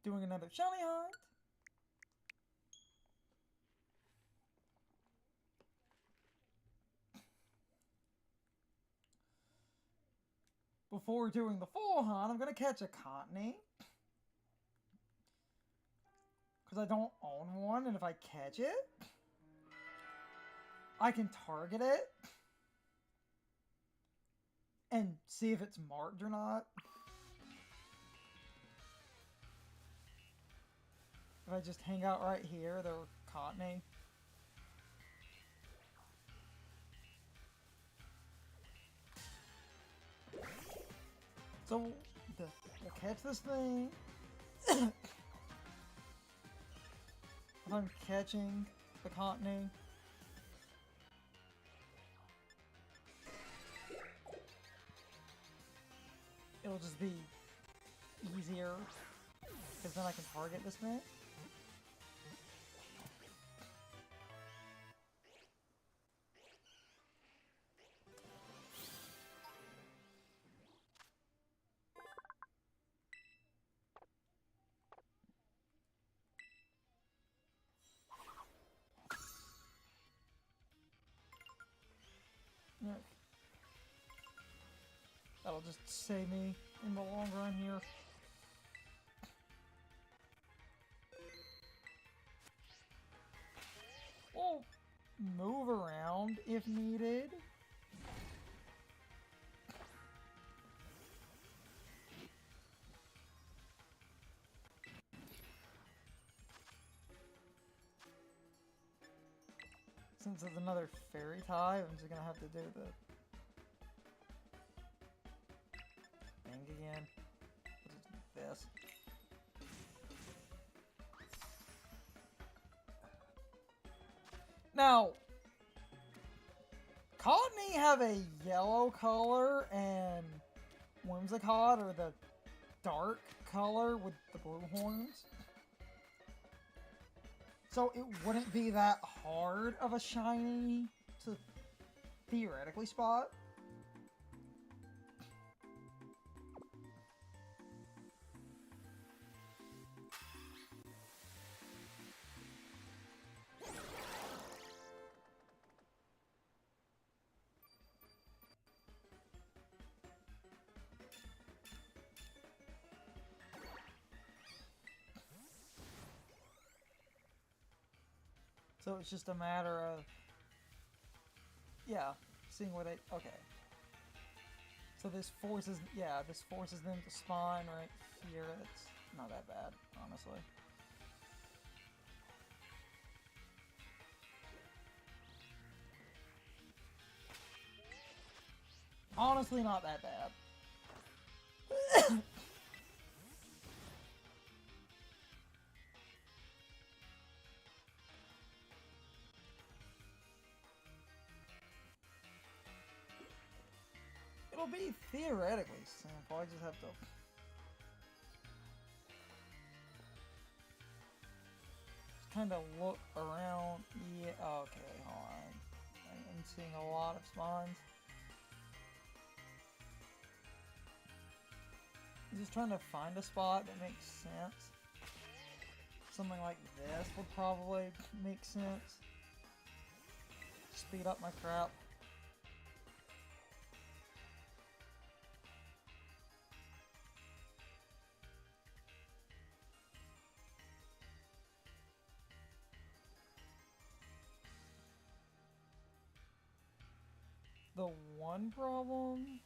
doing another shiny hunt. Before doing the full hunt, I'm going to catch a Cottonee. Because I don't own one, and if I catch it, I can target it and see if it's marked or not. If I just hang out right here, they're Cottonee. So, we'll catch this thing. If I'm catching the Cottonee, it'll just be easier, because then I can target this thing. Yeah. That'll just save me in the long run here. We'll move around if needed. Since it's another fairy type, I'm just gonna have to do the thing again. Which is this. Now, Cottonee have a yellow color and Whimsicott are the dark color with the blue horns. So it wouldn't be that hard of a shiny to theoretically spot. So it's just a matter of, yeah, seeing what okay. So this forces them to spawn right here. It's not that bad, honestly. Honestly, not that bad. It'll be theoretically simple. I just have to kind of look around. Yeah, okay, hold on. I'm seeing a lot of spawns. I'm just trying to find a spot that makes sense. Something like this would probably make sense. Speed up my crap. The one problem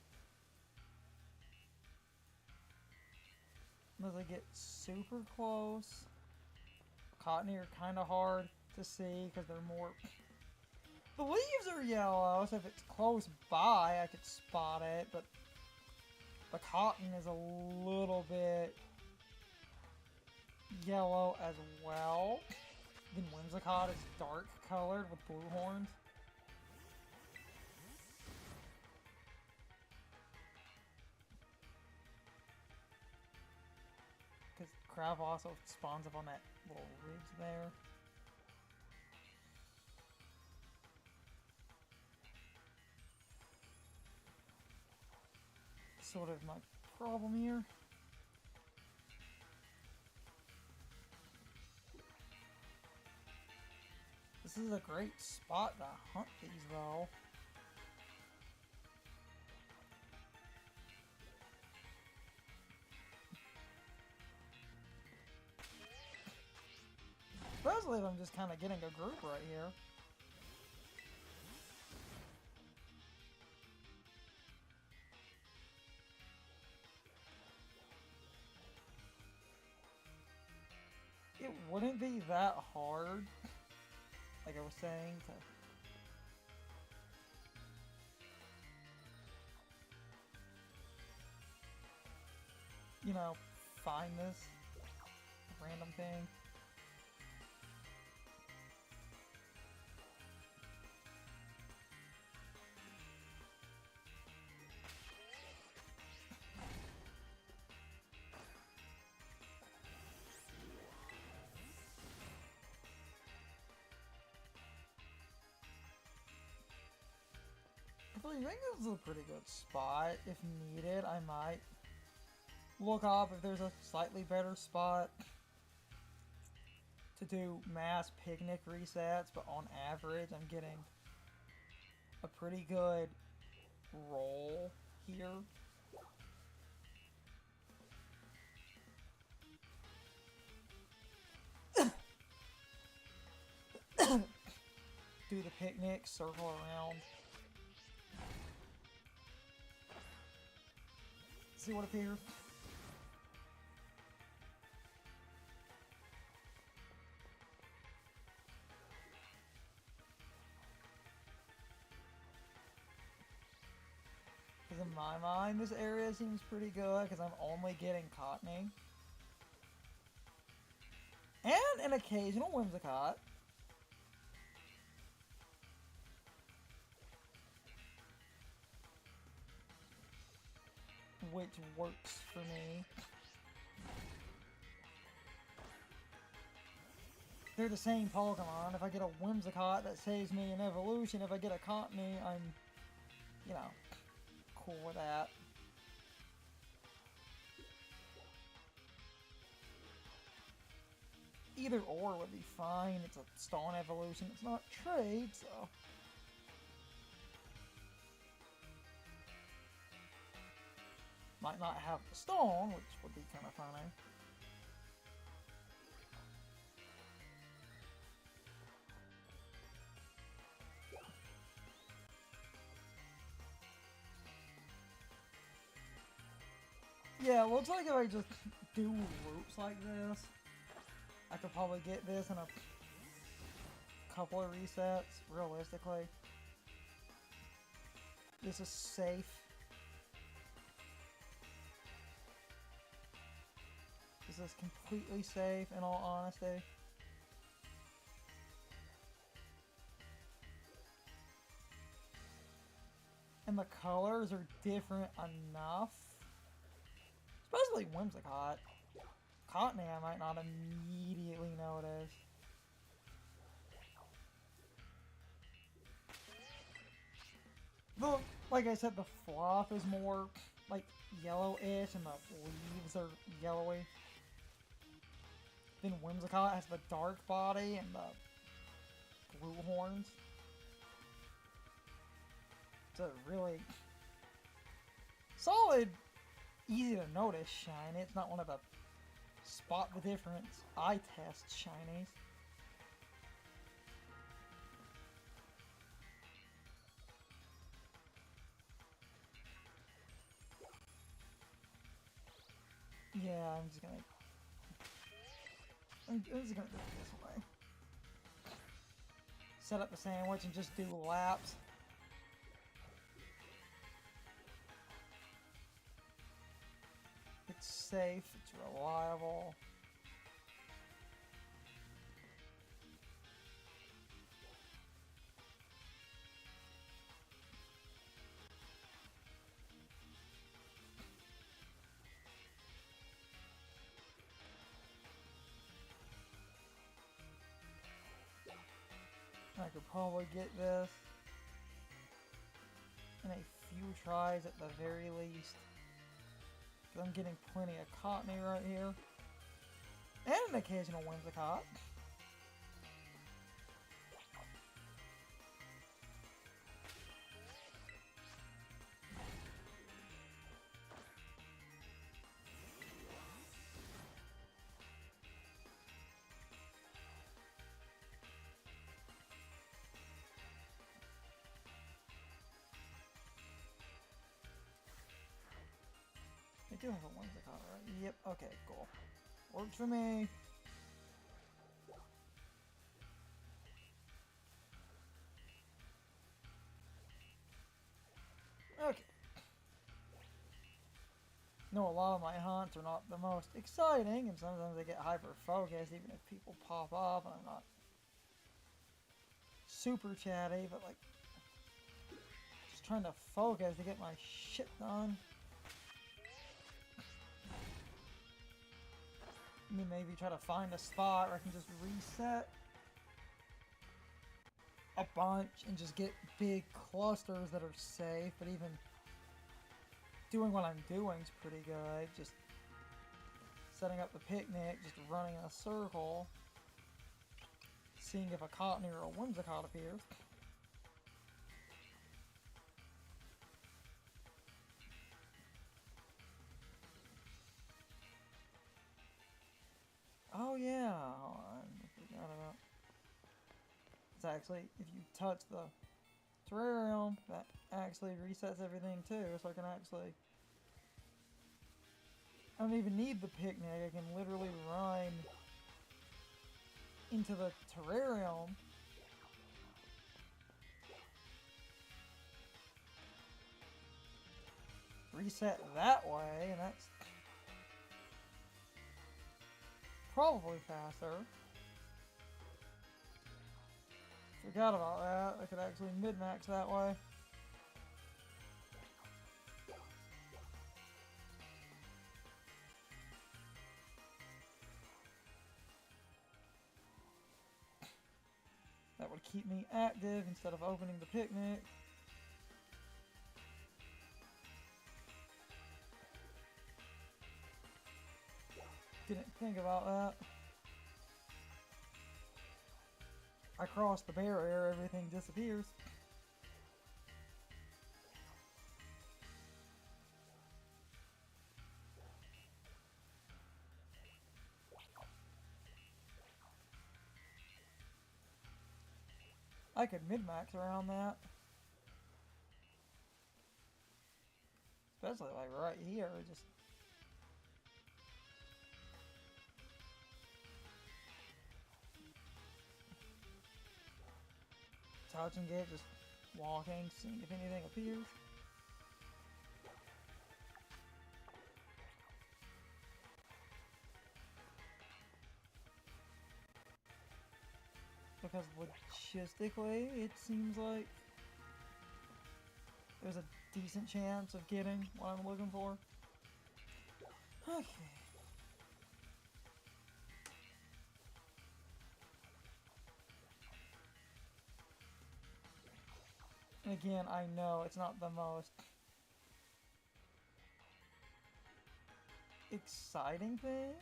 as I get super close, Cottonee are kind of hard to see because they're more. The leaves are yellow, so if it's close by, I could spot it, but the cotton is a little bit yellow as well. Then Whimsicott is dark colored with blue horns. Because Crab also spawns up on that little ridge there. Sort of my problem here. This is a great spot to hunt these, though. Especially if I'm just kind of getting a group right here. It wouldn't be that hard, like I was saying, to... you know, find this random thing. I think this is a pretty good spot. If needed, I might look up if there's a slightly better spot to do mass picnic resets, but on average, I'm getting a pretty good roll here. Do the picnic, circle around. See what appears. Because in my mind, this area seems pretty good because I'm only getting Cottonee. And an occasional Whimsicott. Which works for me. They're the same Pokemon. If I get a Whimsicott, that saves me an evolution. If I get a Cottonee, I'm, you know, cool with that. Either or would be fine. It's a stone evolution. It's not trade, so... might not have the stone, which would be kind of funny. Yeah, it looks like if I just do loops like this, I could probably get this in a couple of resets, realistically. This is safe. This is completely safe, in all honesty. And the colors are different enough. Especially Whimsicott. Cottonee I might not immediately notice. Like I said, the fluff is more like yellowish and the leaves are yellowy. Then Whimsicott has the dark body and the blue horns. It's a really solid, easy to notice shiny. It's not one of the spot the difference eye test shinies. Yeah, I'm just gonna do it this way. Set up the sandwich and just do laps. It's safe, it's reliable. I could probably get this in a few tries at the very least. Because I'm getting plenty of Cottonee right here. And an occasional Whimsicott. do have a Whimsicott, right? Yep, okay, cool. Works for me. Okay. No, a lot of my hunts are not the most exciting, and sometimes they get hyper-focused, even if people pop up, and I'm not super chatty, but like, just trying to focus to get my shit done. Maybe try to find a spot where I can just reset a bunch and just get big clusters that are safe, but even doing what I'm doing is pretty good. Just setting up the picnic, just running in a circle, seeing if a Cottonee or a Whimsicott appears. Oh yeah, hold on, I forgot about. It's actually, if you touch the terrarium, that actually resets everything too, so I can actually, I don't even need the picnic, I can literally run into the terrarium reset that way, and that's probably faster. Forgot about that. I could actually min-max that way. That would keep me active instead of opening the picnic. Didn't think about that. I cross the barrier, everything disappears. I could mid-max around that. Especially like right here, just touching it, just walking, seeing if anything appears. Because logistically, it seems like there's a decent chance of getting what I'm looking for. Okay. And again, I know it's not the most exciting thing.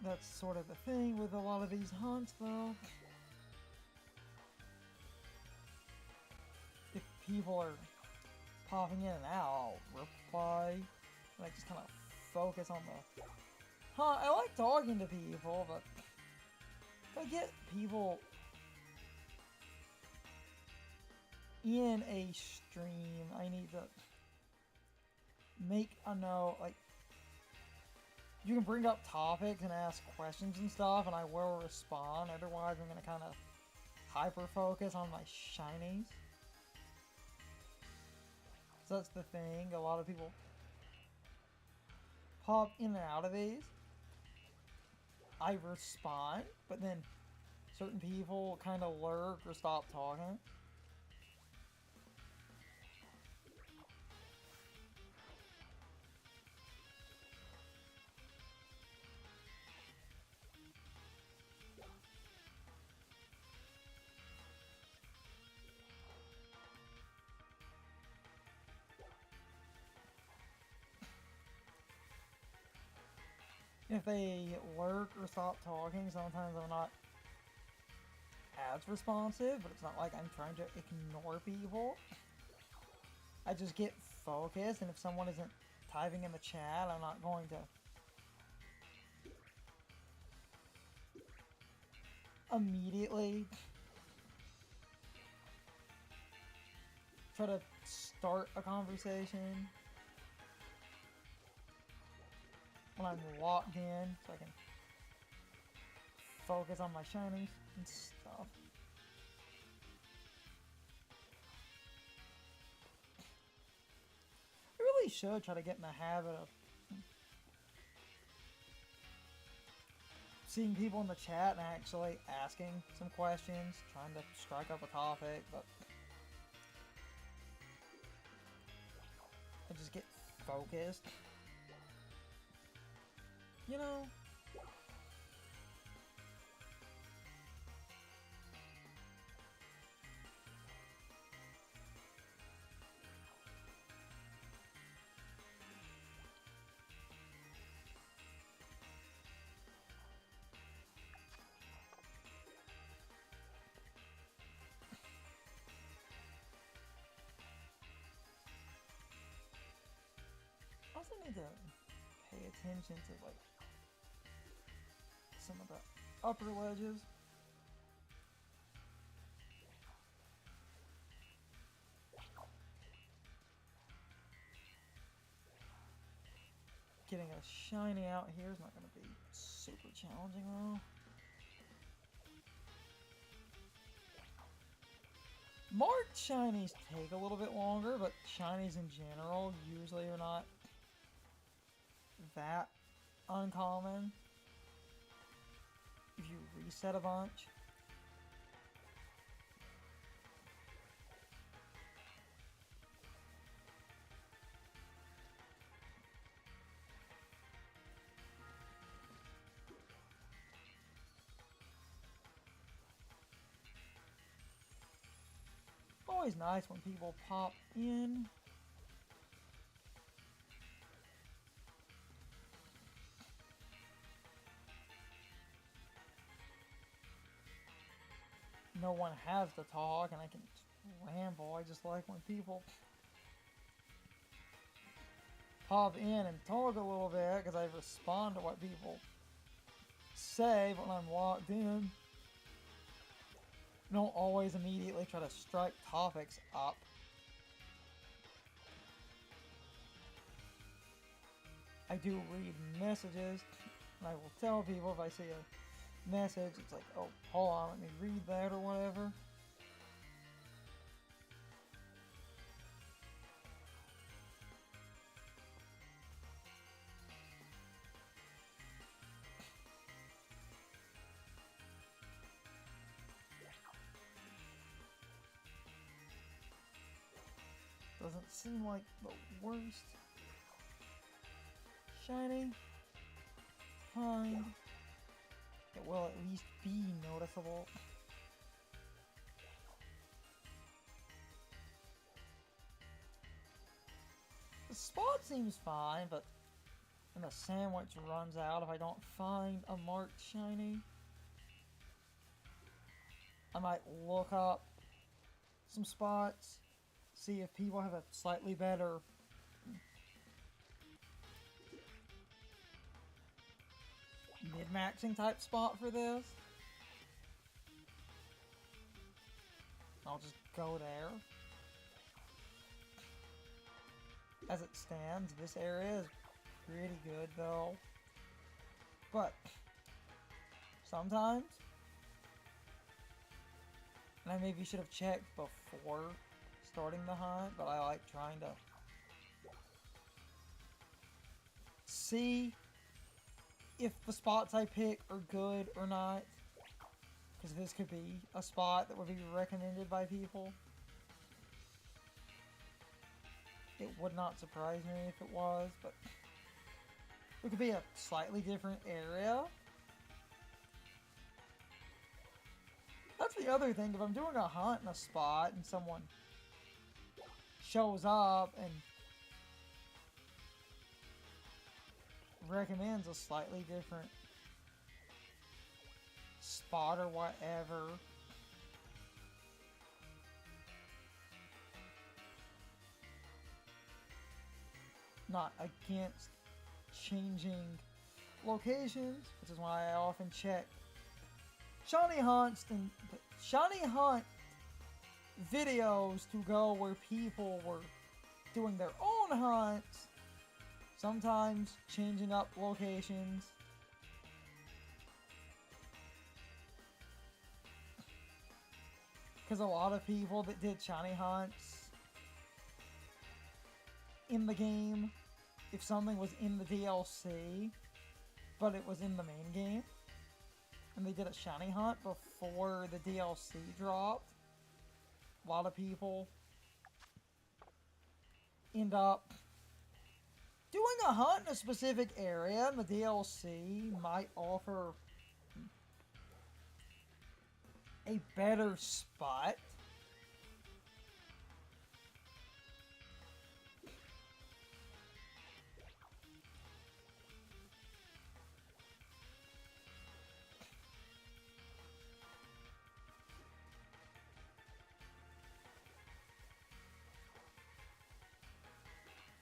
That's sort of the thing with a lot of these hunts, though. If people are popping in and out, I'll reply. And I just kind of focus on the hunt. I like talking to people, but if I get people in a stream, I need to make a note, like, you can bring up topics and ask questions and stuff, and I will respond. Otherwise, I'm going to kind of hyper-focus on my shinies. So that's the thing. A lot of people pop in and out of these. I respond, but then certain people kind of lurk or stop talking. if they lurk or stop talking, sometimes I'm not as responsive, but it's not like I'm trying to ignore people. I just get focused, and if someone isn't typing in the chat, I'm not going to immediately try to start a conversation when I'm locked in, so I can focus on my shinies and stuff. I really should try to get in the habit of seeing people in the chat and actually asking some questions, trying to strike up a topic, but I just get focused. You know? I also need to pay attention to, like, some of the upper ledges. Getting a shiny out here is not going to be super challenging though. Marked shinies take a little bit longer, but shinies in general usually are not that uncommon if you reset a bunch. Always nice when people pop in. No one has to talk and I can ramble. I just like when people pop in and talk a little bit because I respond to what people say when I'm locked in. Don't always immediately try to strike topics up. I do read messages, and I will tell people if I see a message, it's like, oh, hold on, let me read that or whatever. Doesn't seem like the worst. Shiny. Fine. It will at least be noticeable. The spot seems fine, but then the sandwich runs out if I don't find a marked shiny. I might look up some spots, see if people have a slightly better mid-maxing type spot for this. I'll just go there. As it stands, this area is pretty good though. But sometimes, and I maybe should have checked before starting the hunt, but I like trying to see if the spots I pick are good or not. Because this could be a spot that would be recommended by people. It would not surprise me if it was, but it could be a slightly different area. That's the other thing, if I'm doing a hunt in a spot and someone shows up and recommends a slightly different spot or whatever. Not against changing locations, which is why I often check shiny hunts and shiny hunt videos to go where people were doing their own hunts, sometimes changing up locations. Because a lot of people that did shiny hunts in the game, if something was in the DLC, but it was in the main game, and they did a shiny hunt before the DLC dropped, a lot of people end up doing a hunt in a specific area, and the DLC might offer a better spot.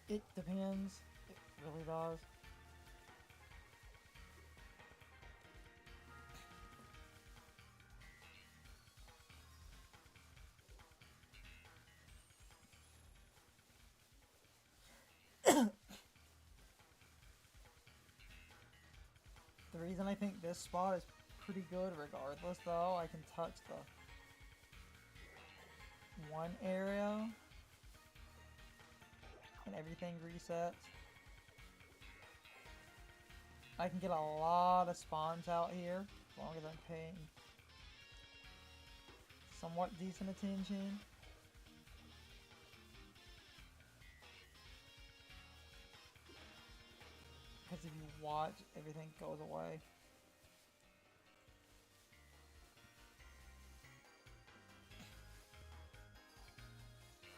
It depends. It really does. The reason I think this spot is pretty good regardless, though, I can touch the one area and everything resets. I can get a lot of spawns out here, as long as I'm paying somewhat decent attention. Because if you watch, everything goes away.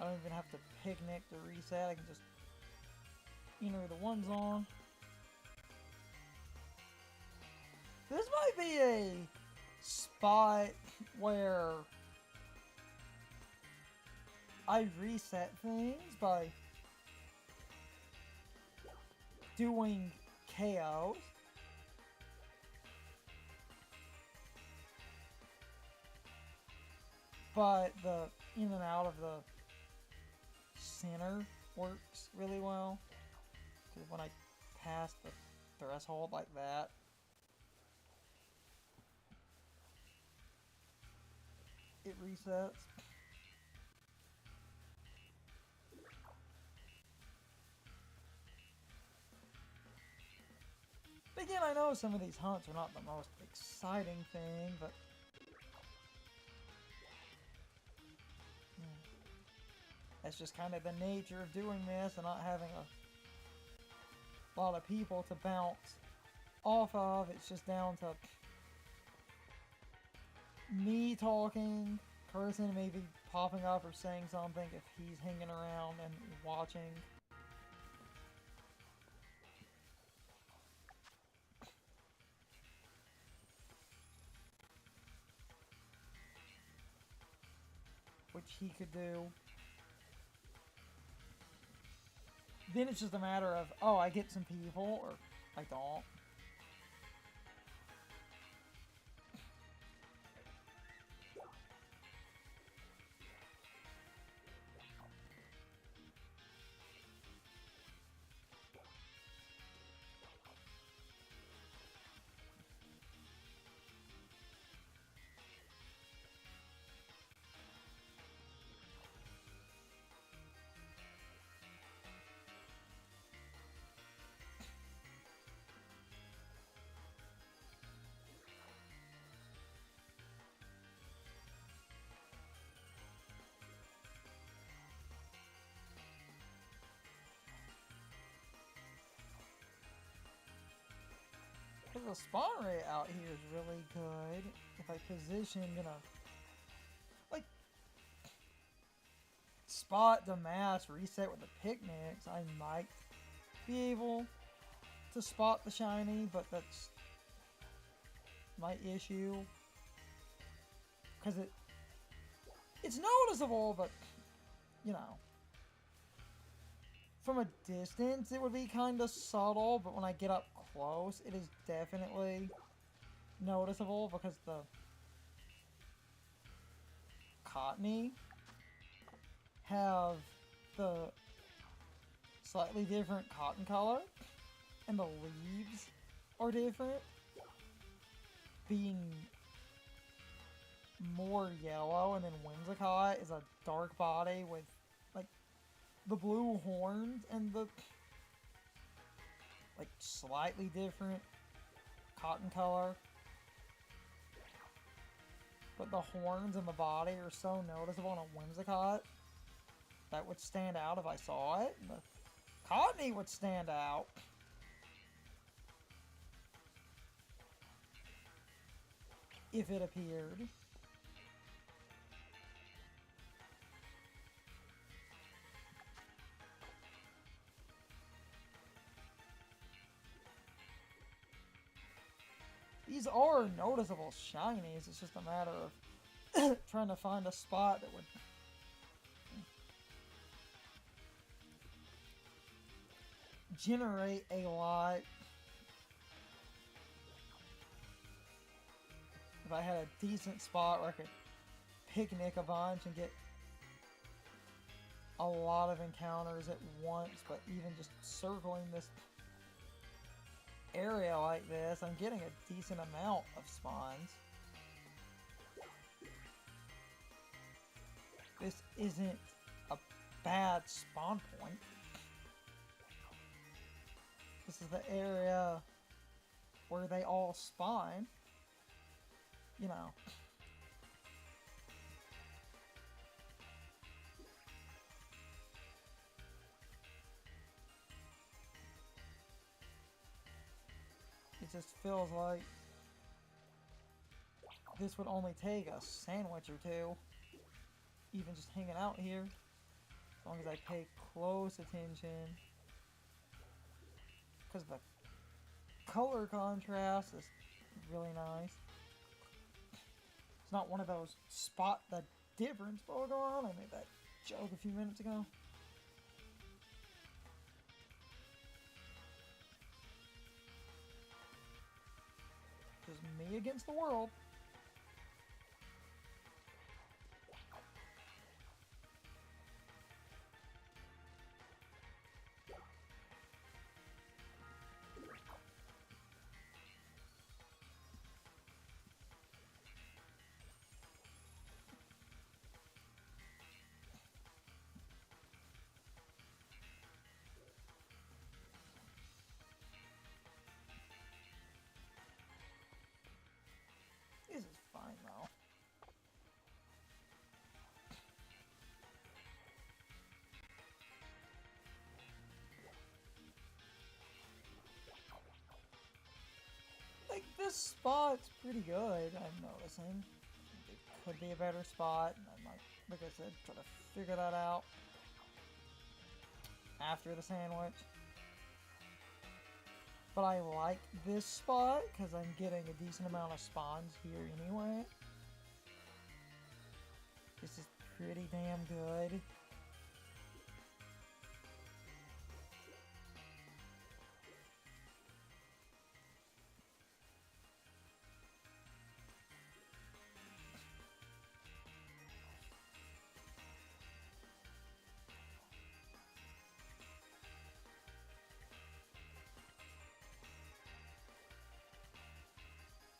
I don't even have to picnic to reset, I can just enter the one zone. This might be a spot where I reset things by doing KOs. But the in and out of the center works really well. Because when I pass the threshold like that, it resets. But again, I know some of these hunts are not the most exciting thing, but that's just kind of the nature of doing this and not having a lot of people to bounce off of. It's just down to me talking, person maybe popping up or saying something if he's hanging around and watching. Which he could do. Then it's just a matter of, oh, I get some people, or I don't. The spawn rate out here is really good. If I position in a like spot the mass reset with the picnics, I might be able to spot the shiny, but that's my issue. Because it's noticeable, but, you know. From a distance, it would be kind of subtle, but when I get up close, it is definitely noticeable because the Cottonee have the slightly different cotton color, and the leaves are different, being more yellow, and then Whimsicott is a dark body with like the blue horns and the like slightly different cotton color. But the horns and the body are so noticeable on a Whimsicott that would stand out if I saw it. And the Cottonee would stand out. If it appeared. These are noticeable shinies, it's just a matter of trying to find a spot that would generate a lot. If I had a decent spot where I could picnic a bunch and get a lot of encounters at once, but even just circling this area like this, I'm getting a decent amount of spawns. This isn't a bad spawn point. This is the area where they all spawn. You know. It just feels like this would only take a sandwich or two. Even just hanging out here. As long as I pay close attention. Because the color contrast is really nice. It's not one of those spot the difference Pokemon. I made that joke a few minutes ago. Just me against the world. This is fine though. Like, this spot's pretty good, I'm noticing. It could be a better spot. I might, like I said, try to figure that out after the sandwich. But I like this spot because I'm getting a decent amount of spawns here anyway. This is pretty damn good.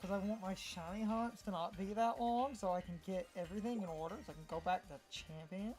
Because I want my shiny hunts to not be that long, so I can get everything in order, so I can go back to champions.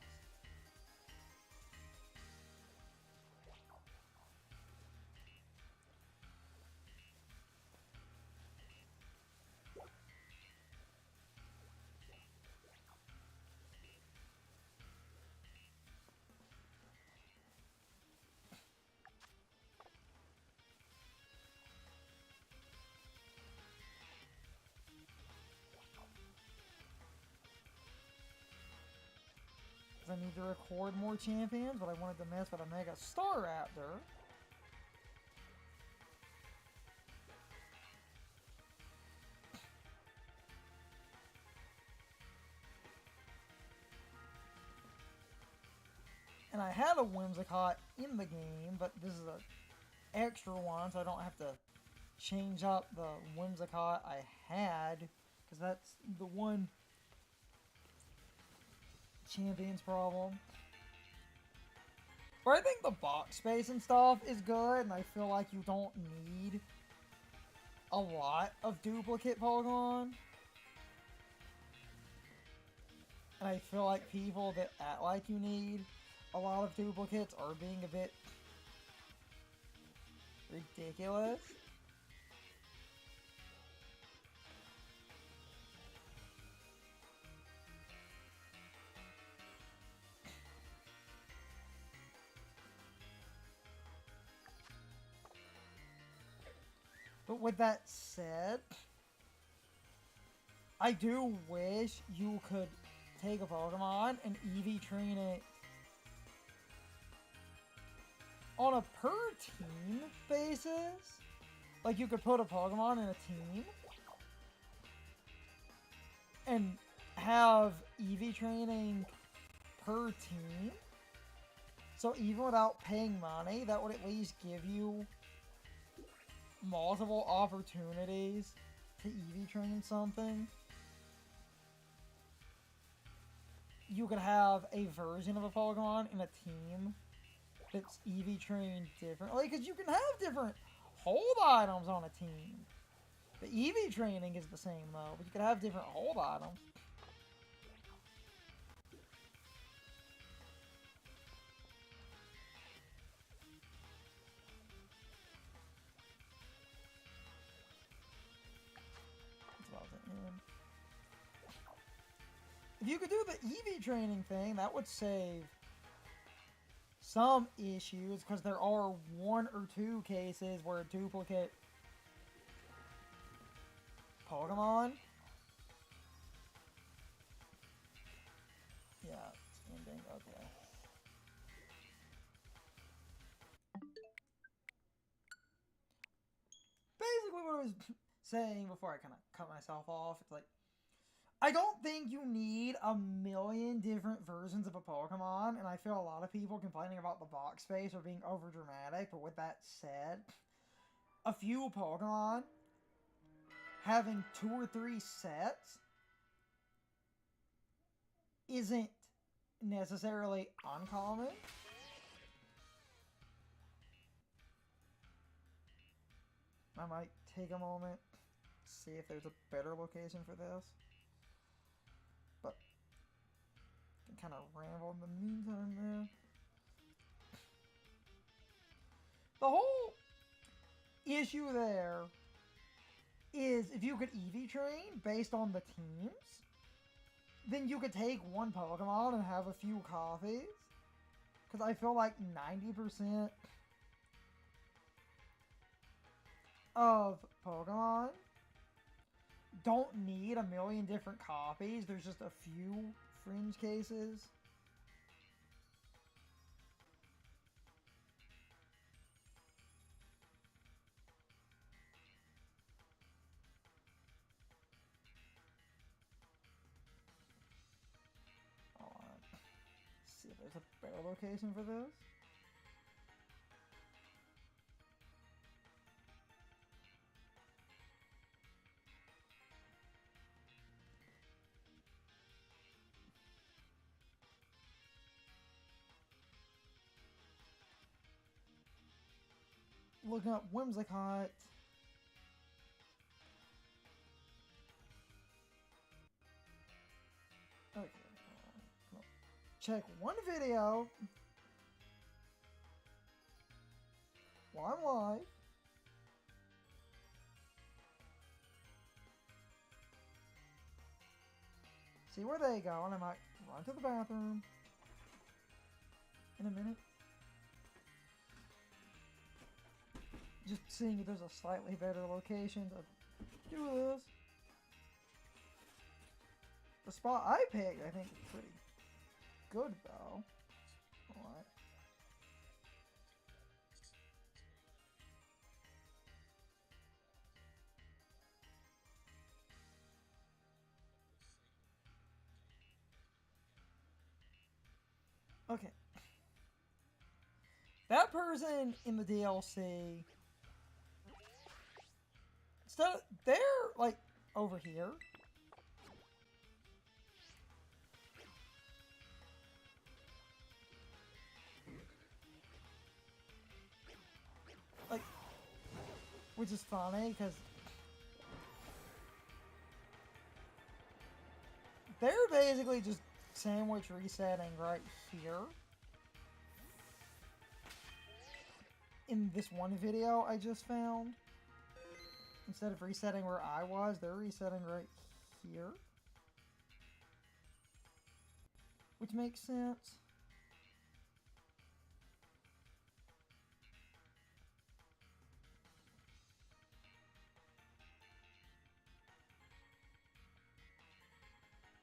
I need to record more champions, but I wanted to mess with a Mega Staraptor. And I had a Whimsicott in the game, but this is an extra one, so I don't have to change up the Whimsicott I had, because that's the one champion's problem. But I think the box space and stuff is good, and I feel like you don't need a lot of duplicate Pokemon. And I feel like people that act like you need a lot of duplicates are being a bit ridiculous. But with that said, I do wish you could take a Pokemon and EV train it on a per team basis. Like, you could put a Pokemon in a team and have EV training per team. So even without paying money, that would at least give you multiple opportunities to EV train something. You could have a version of a Pokemon in a team that's EV trained differently, because you can have different hold items on a team. The EV training is the same though, but you could have different hold items. That's what I was thinking. If you could do the EV training thing, that would save some issues, because there are 1 or 2 cases where a duplicate Pokemon. Yeah, it's ending. Okay. Basically, what I was saying before I kind of cut myself off, it's like, I don't think you need a million different versions of a Pokemon, and I feel a lot of people complaining about the box space or being over dramatic, but with that said, a few Pokemon having 2 or 3 sets isn't necessarily uncommon. I might take a moment, see if there's a better location for this. But I can kind of ramble in the meantime there. The whole issue there is if you could EV train based on the teams, then you could take one Pokemon and have a few copies. Because I feel like 90% of Pokemon don't need a million different copies. There's just a few fringe cases. See if there's a better location for this. Looking up Whimsicott. Okay. Check one video while I'm live. See where they go, and I might run to the bathroom in a minute. Just seeing if there's a slightly better location to do this. The spot I picked, I think, is pretty good, though. Alright. Okay. That person in the DLC, they're like over here. Like, which is funny because they're basically just sandwich resetting right here. In this one video I just found, instead of resetting where I was, they're resetting right here. Which makes sense.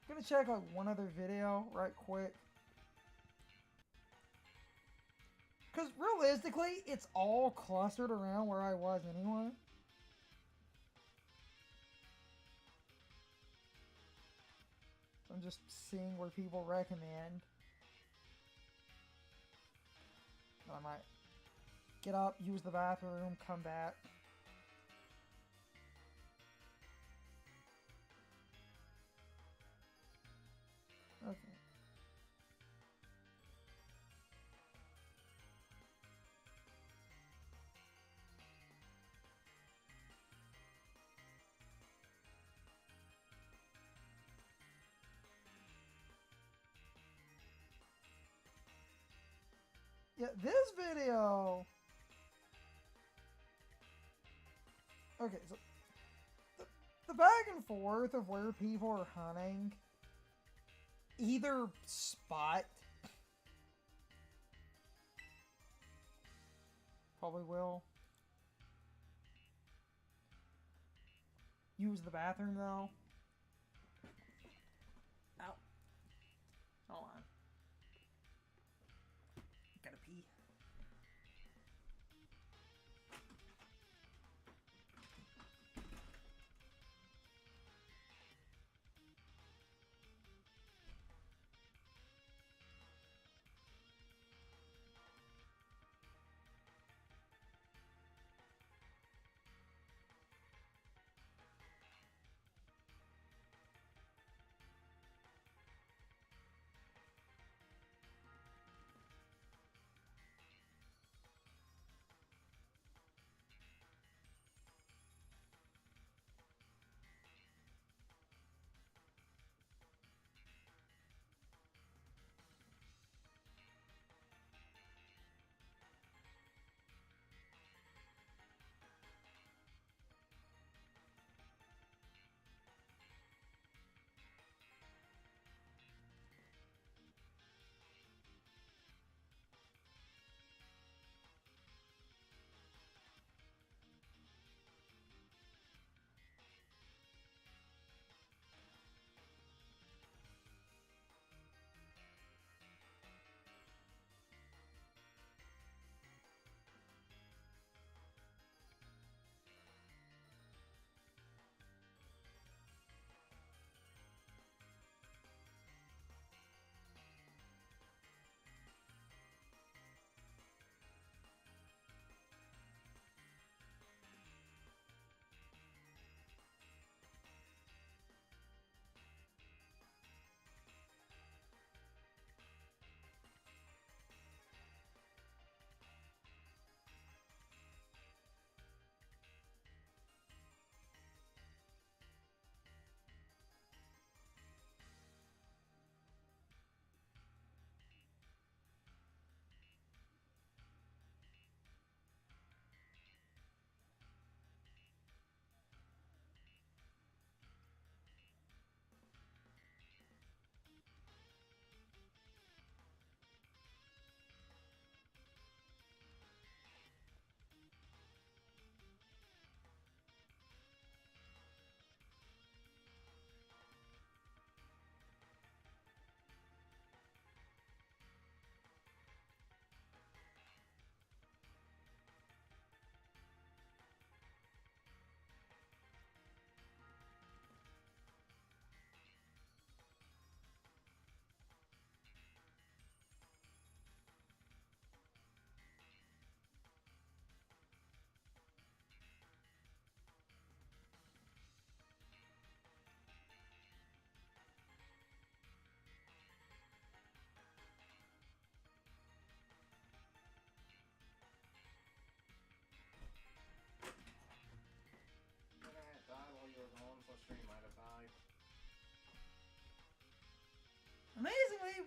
Gonna check like one other video right quick. Because realistically, it's all clustered around where I was anyway. So I'm just seeing where people recommend. I might get up, use the bathroom, come back. Okay. Yeah, this video... Okay, so... The back and forth of where people are hunting... Either spot... Probably will. Use the bathroom, though. Ow. Hold on. Gotta pee.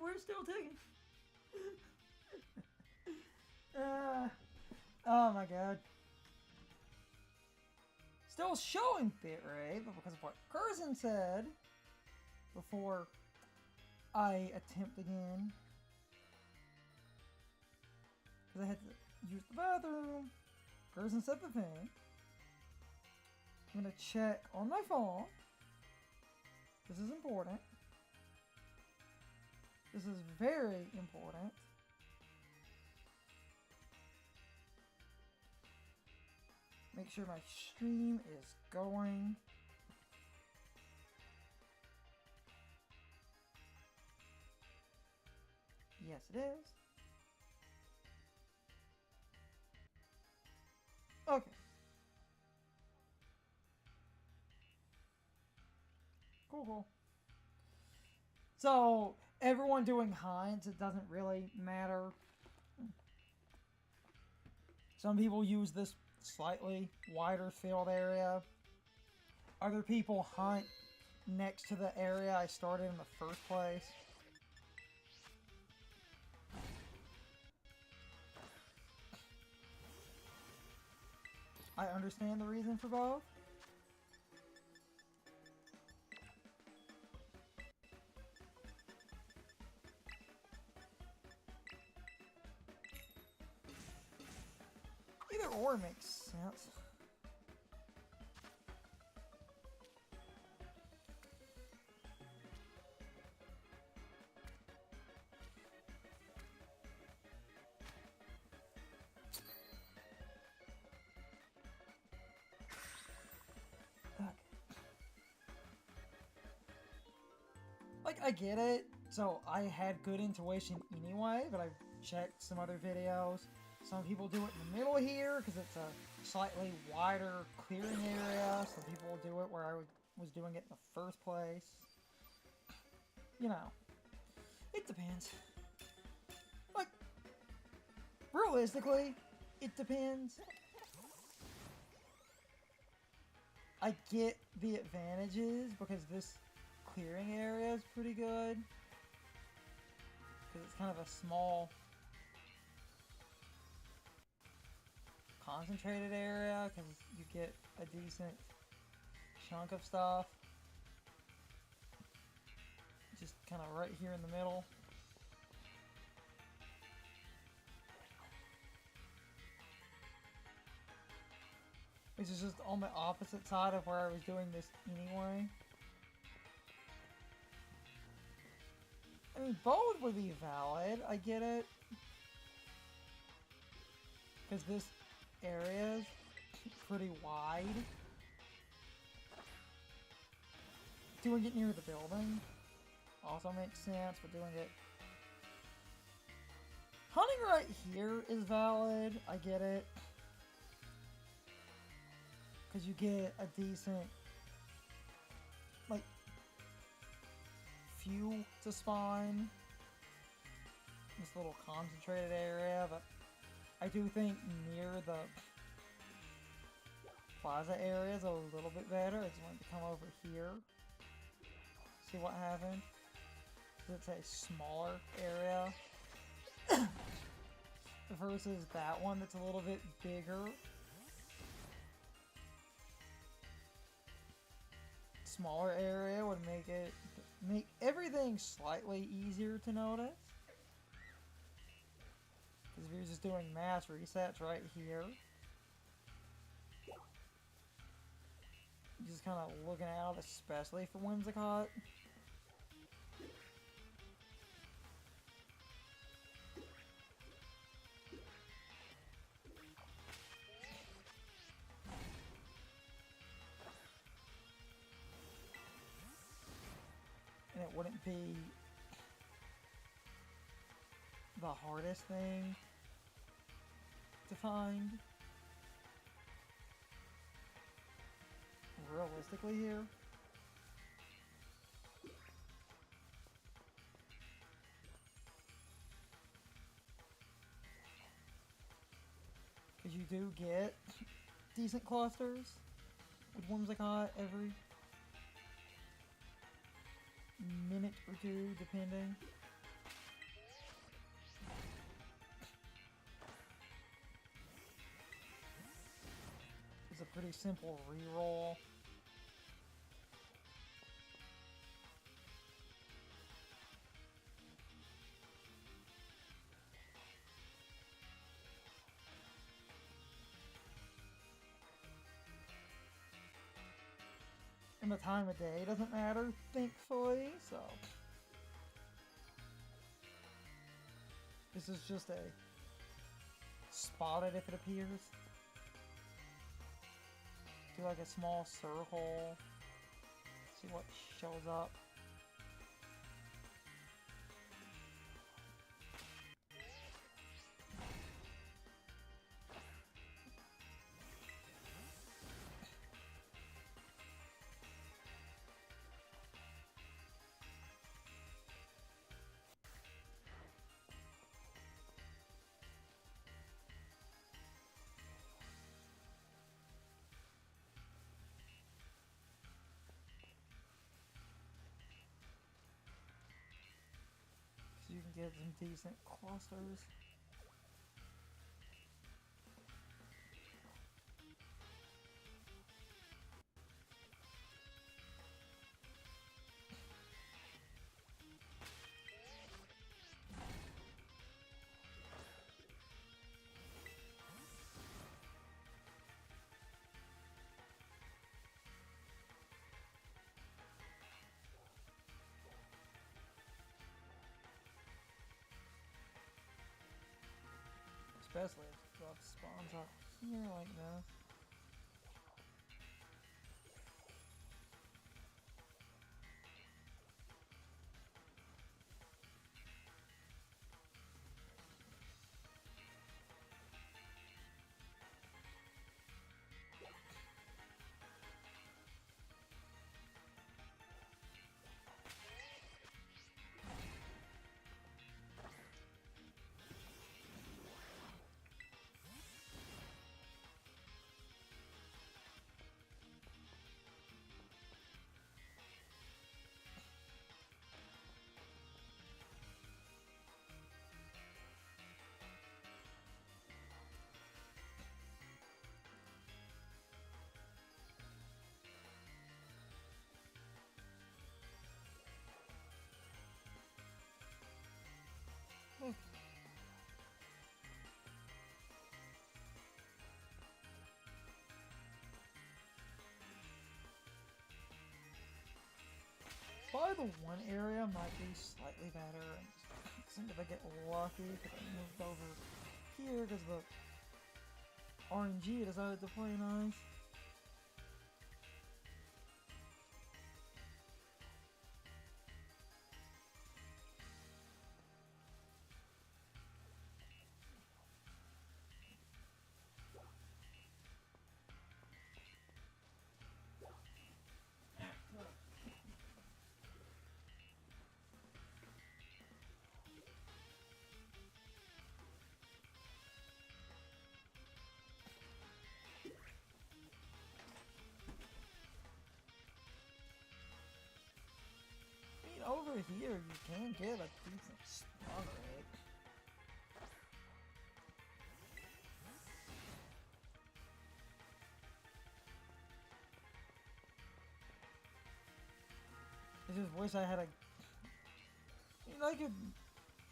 we're still taking. Oh my god. Still showing bit rate, but because of what Curzon said before I attempt again. Because I had to use the bathroom. Curzon said the thing. I'm gonna check on my phone. This is important. This is very important. Make sure my stream is going. Yes, it is. Okay. Cool. So, everyone doing Heinz, it doesn't really matter. Some people use this slightly wider field area. Other people hunt next to the area I started in the first place. I understand the reason for both. Either or makes sense. Like, I get it. So, I had good intuition anyway, but I've checked some other videos. Some people do it in the middle here, because it's a slightly wider clearing area. Some people do it where I was doing it in the first place. You know. It depends. Like, realistically, it depends. I get the advantages, because this clearing area is pretty good. Because it's kind of a small, concentrated area, because you get a decent chunk of stuff. Just kind of right here in the middle. Which is just on the opposite side of where I was doing this anyway. I mean, both would be valid. I get it. Because this area is pretty wide. Doing it near the building also makes sense, but doing it... Hunting right here is valid. I get it. Because you get a decent, like, fuel to spawn. This little concentrated area, but I do think near the plaza area is a little bit better. I just wanted to come over here. See what happened. It's a smaller area. Versus that one that's a little bit bigger. Smaller area would make everything slightly easier to notice. Because if you're just doing mass resets right here, you're just kind of looking out, especially for Whimsicott. And it wouldn't be the hardest thing to find realistically here. Because you do get decent clusters with Whimsicott every minute or two, depending. pretty simple reroll. And the time of day doesn't matter, thankfully, so... This is just a spot it if it appears. Do like a small circle. See what shows up. So you can get some decent clusters. Especially if stuff spawns up here like this. Probably the one area might be slightly better. And just if I get lucky, because I moved over here because the RNG decided to play nice. Over here, you can get a decent spawn rate. I just wish I had a... You know, I could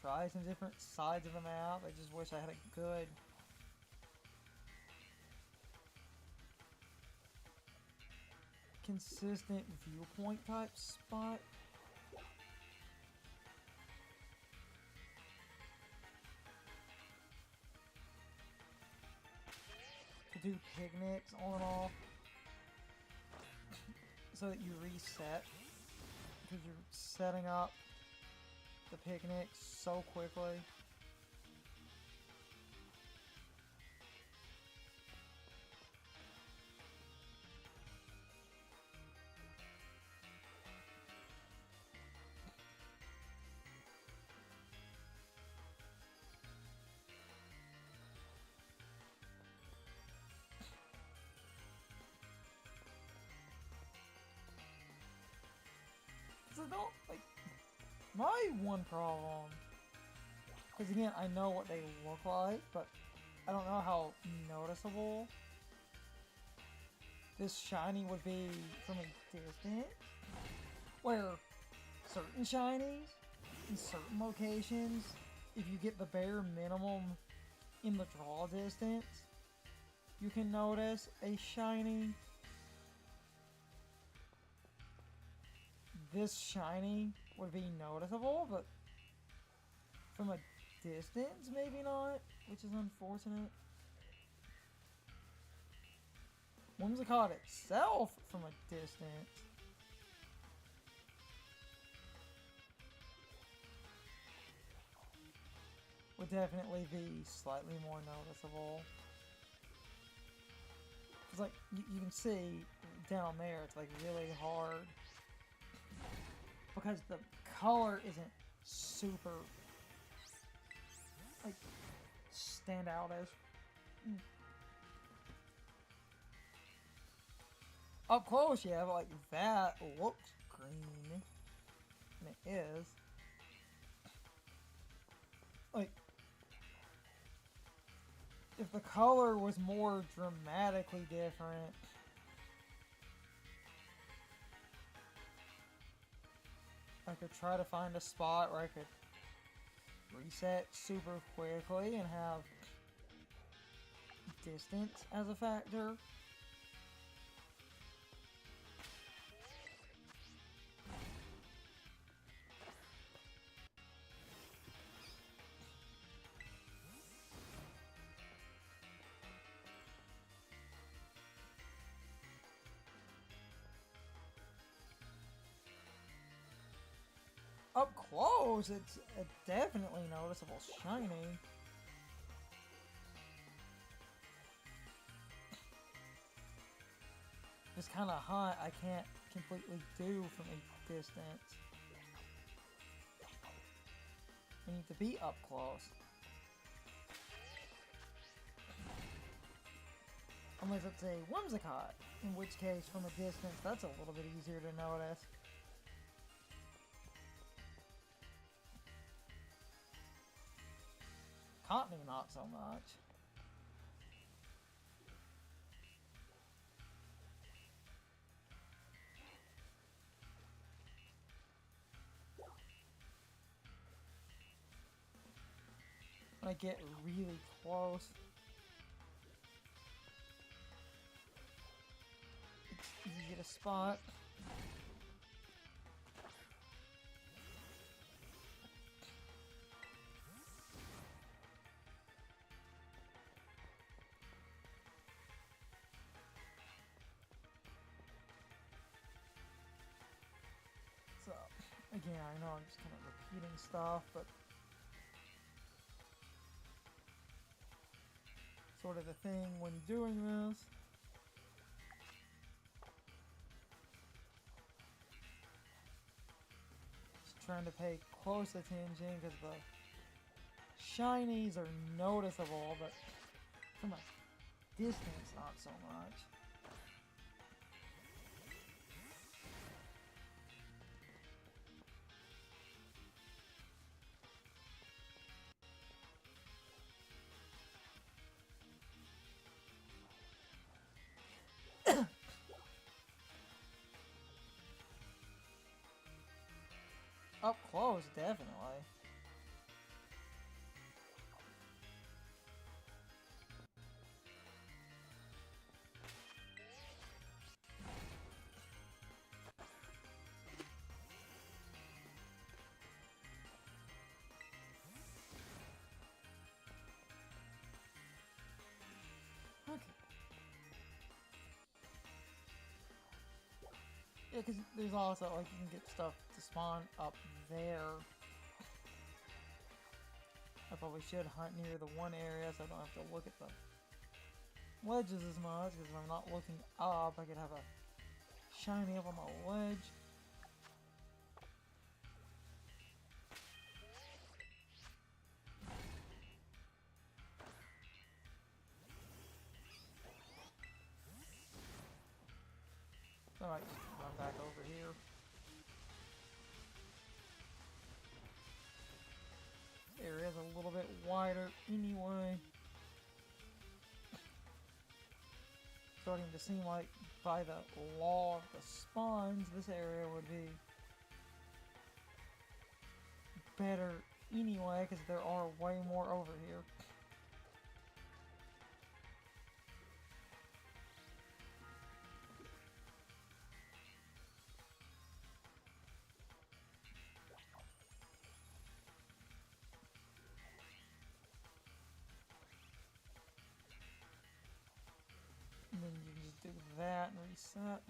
try some different sides of the map. I just wish I had a good... consistent viewpoint type spot. To do picnics on and off so that you reset because you're setting up the picnics so quickly. I don't, like, my one problem, because again, I know what they look like, but I don't know how noticeable this shiny would be from a distance, where certain shinies in certain locations, if you get the bare minimum in the draw distance, you can notice a shiny. This shiny would be noticeable, but from a distance, maybe not, which is unfortunate. Whimsicott itself, from a distance, would definitely be slightly more noticeable. It's like, you can see down there, it's like really hard. Because the color isn't super, like, stand out as. Up close, yeah, but like that looks green. And it is. Like, if the color was more dramatically different, I could try to find a spot where I could reset super quickly and have distance as a factor. Up close, it's a definitely noticeable shiny. It's kind of hot, I can't completely do from a distance. I need to be up close. Unless it's a Whimsicott, in which case from a distance that's a little bit easier to notice. Cottonee, not so much. When I get really close, it's easy to get a spot. So, again, I know I'm just kind of repeating stuff, but sort of the thing when doing this. Just trying to pay close attention because the shinies are noticeable, but from a distance, not so much. Up close, definitely. Okay. Yeah, because there's also, like, you can get stuff to spawn up there. I probably should hunt near the one area so I don't have to look at the ledges as much, because if I'm not looking up, I could have a shiny up on the ledge. So I might just run back over here. This area's a little bit wider anyway. starting to seem like, by the law of the spawns, this area would be better anyway, because there are way more over here. And then you can just do that and reset.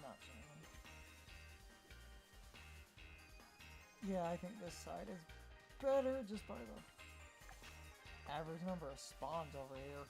Not jamming. Yeah, I think this side is better just by the average number of spawns over here.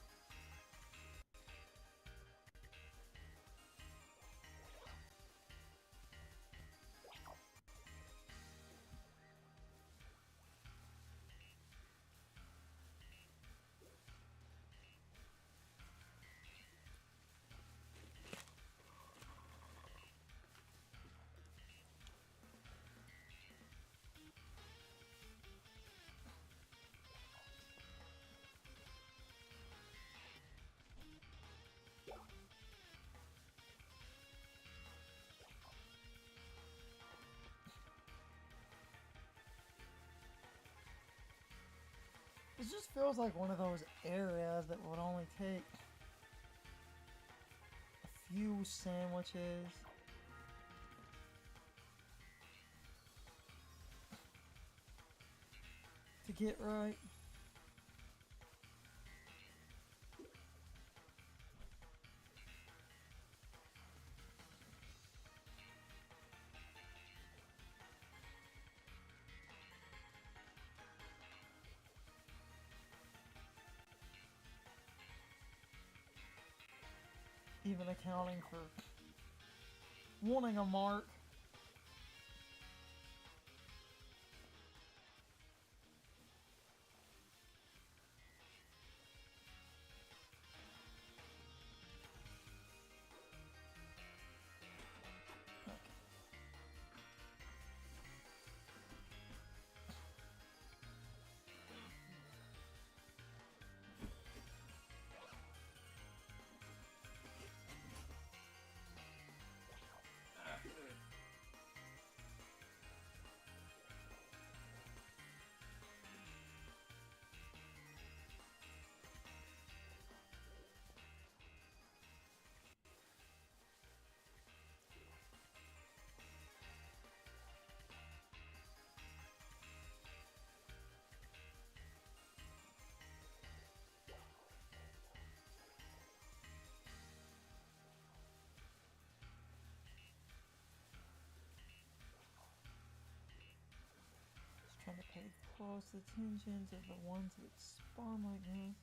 It just feels like one of those areas that would only take a few sandwiches. To get right. Even accounting for wanting a mark. Trying to pay close attention to the ones that spawn like this.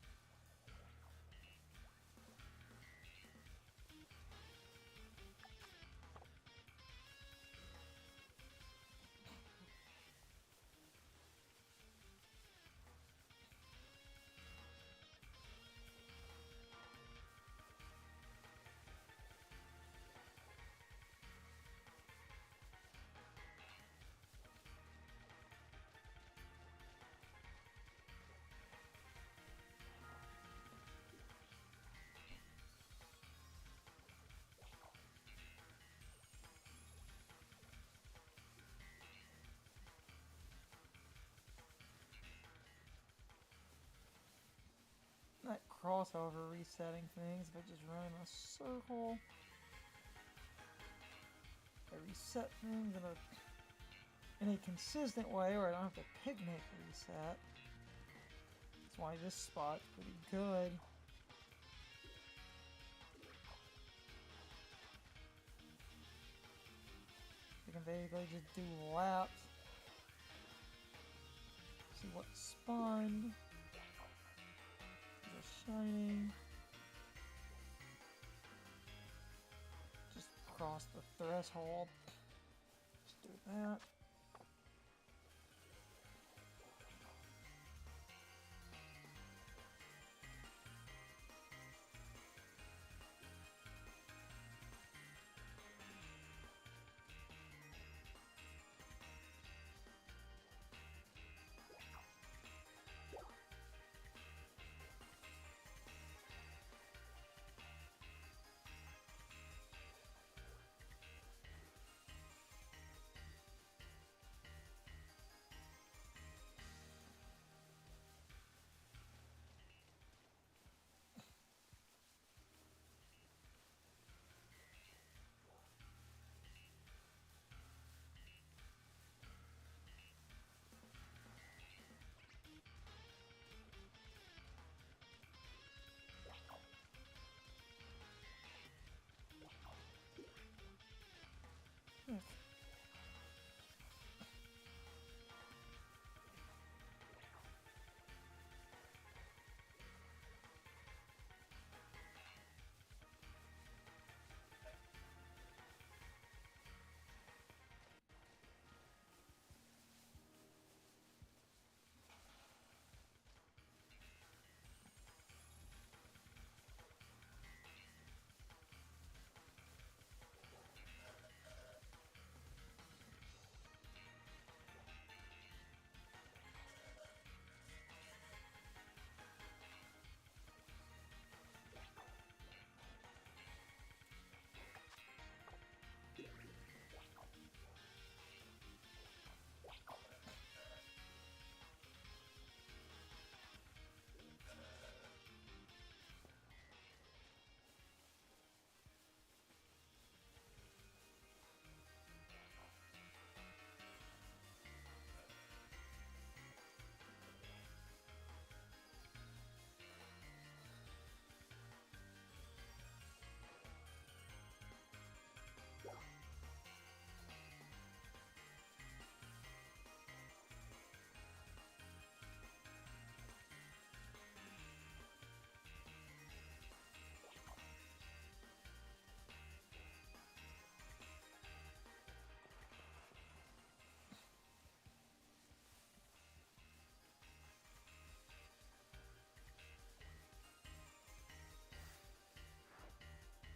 That crossover resetting things, if I just run in a circle, I reset things and in a consistent way where I don't have to picnic reset. That's why this spot's pretty good. You can basically just do laps. See what spawned. Just shining. Just cross the threshold. Just do that.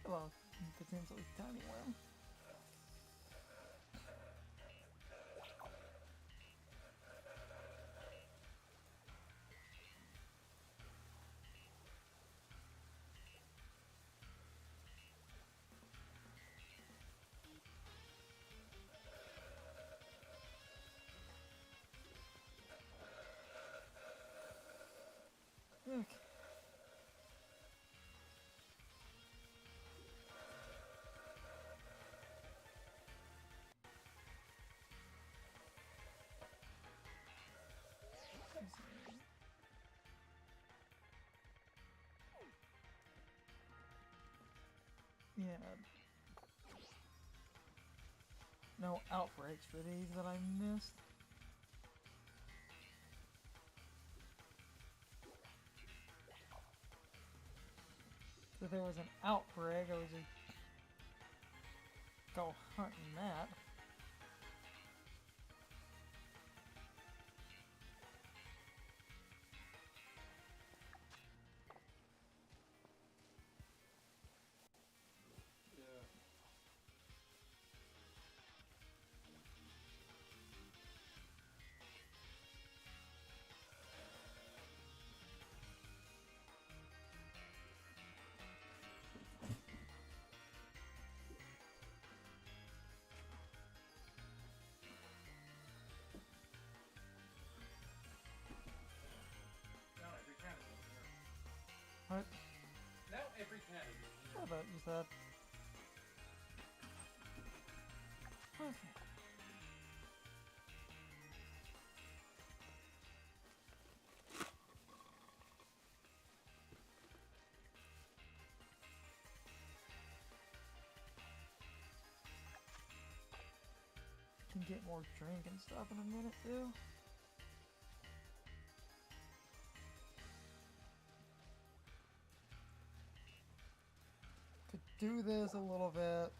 Well, potentially tiny worm. Okay. Yeah. No outbreaks for these that I missed. If there was an outbreak, I would just go hunting that. What? Now every cat is in here. How about you said? Okay. get more drink and stuff in a minute too. Could do this a little bit.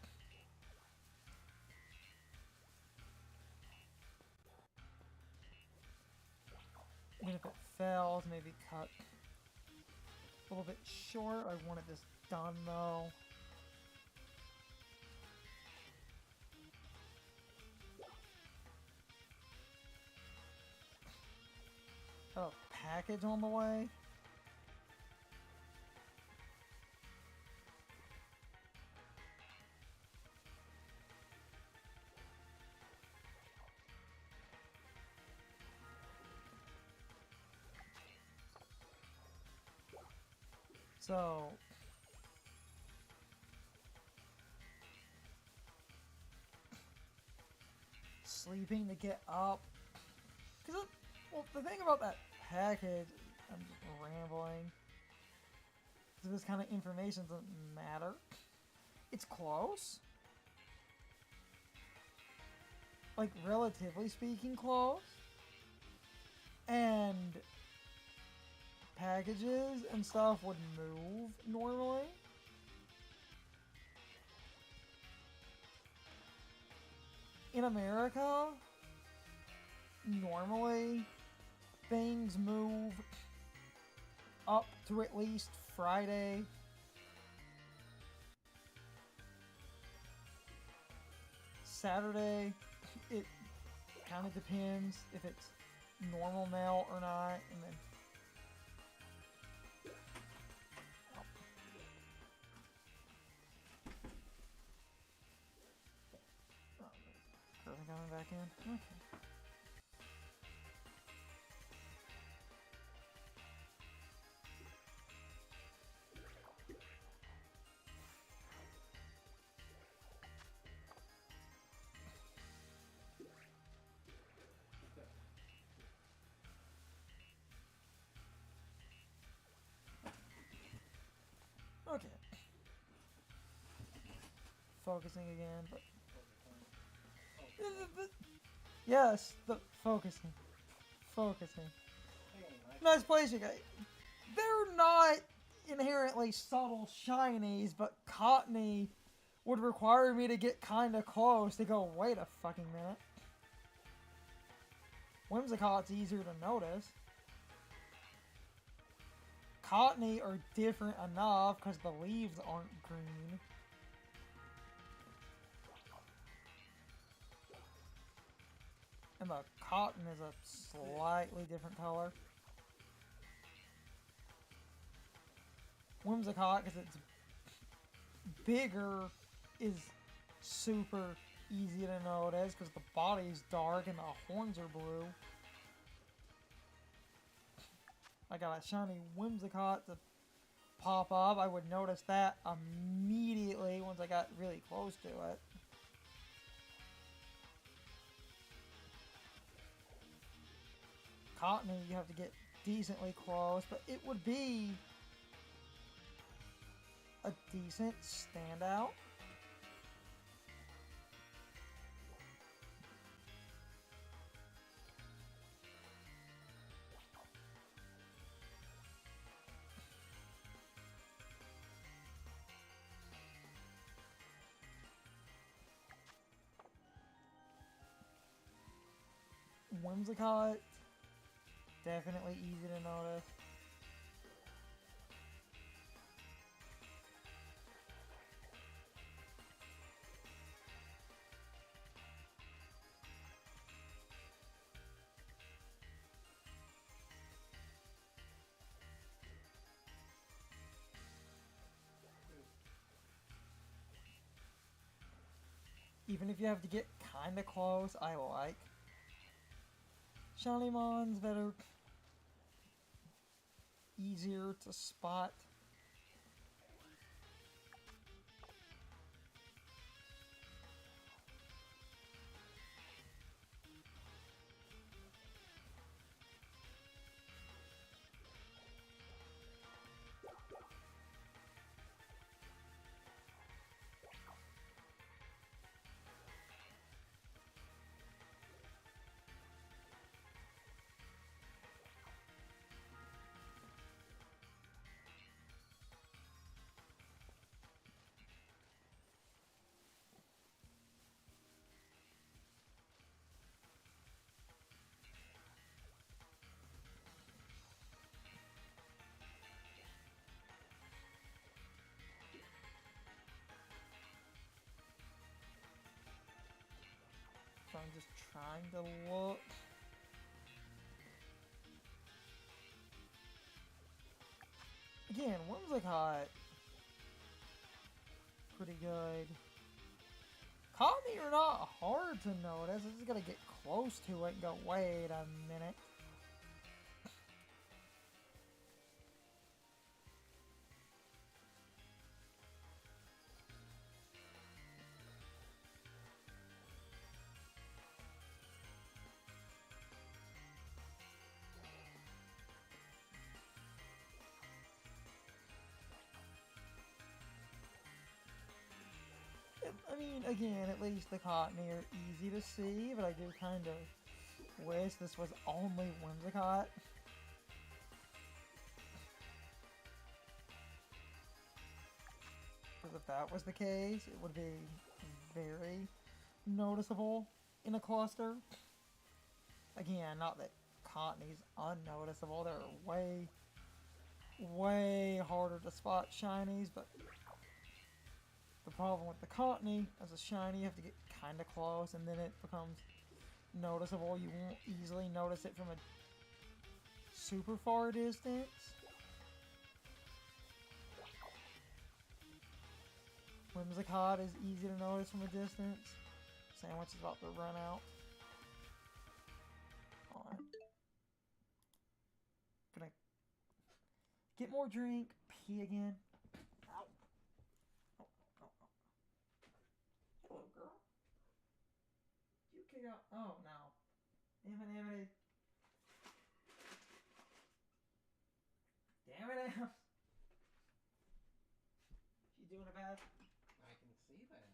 And if it fails, maybe cut a little bit short. I wanted this done though. Oh, package on the way. So sleeping to get up. Cause well, the thing about that package, I'm just rambling. This kind of information doesn't matter. It's close. Like, relatively speaking, close. And packages and stuff would move normally. In America, normally things move up to at least Friday. Saturday, it kind of depends if it's normal mail or not, and then coming back in. Okay. Okay. Focusing again, but yes, the focusing. Nice placing. They're not inherently subtle shinies, but Cottonee would require me to get kind of close to go, wait a fucking minute. Whimsicott's easier to notice. Cottonee are different enough because the leaves aren't green. And the cotton is a slightly different color. Whimsicott, because it's bigger, is super easy to notice because the body's dark and the horns are blue. I got a shiny Whimsicott to pop up. I would notice that immediately once I got really close to it. Cottonee, you have to get decently close, but it would be a decent standout. Whimsicott, definitely easy to notice. Even if you have to get kinda close, I like shiny mons that are easier to spot. I'm just trying to look. Again, Whimsicott, pretty good. Cottonee are not hard to notice. I just gotta get close to it and go, wait a minute. I mean, again, at least the Cottonee are easy to see, but I do kind of wish this was only Whimsicott. Because if that was the case, it would be very noticeable in a cluster. Again, not that Cottonee's unnoticeable, they're way, way harder to spot shinies, but the problem with the Cottonee, as a shiny, you have to get kind of close, and then it becomes noticeable. You won't easily notice it from a super far distance. Whimsicott is easy to notice from a distance. Sandwich is about to run out. Alright. Gonna get more drink, pee again. Ow. Oh, oh, oh. Hello, girl. You kick out. Oh, no. Damn it. Damn it, Am. She's doing a bad. I can see that.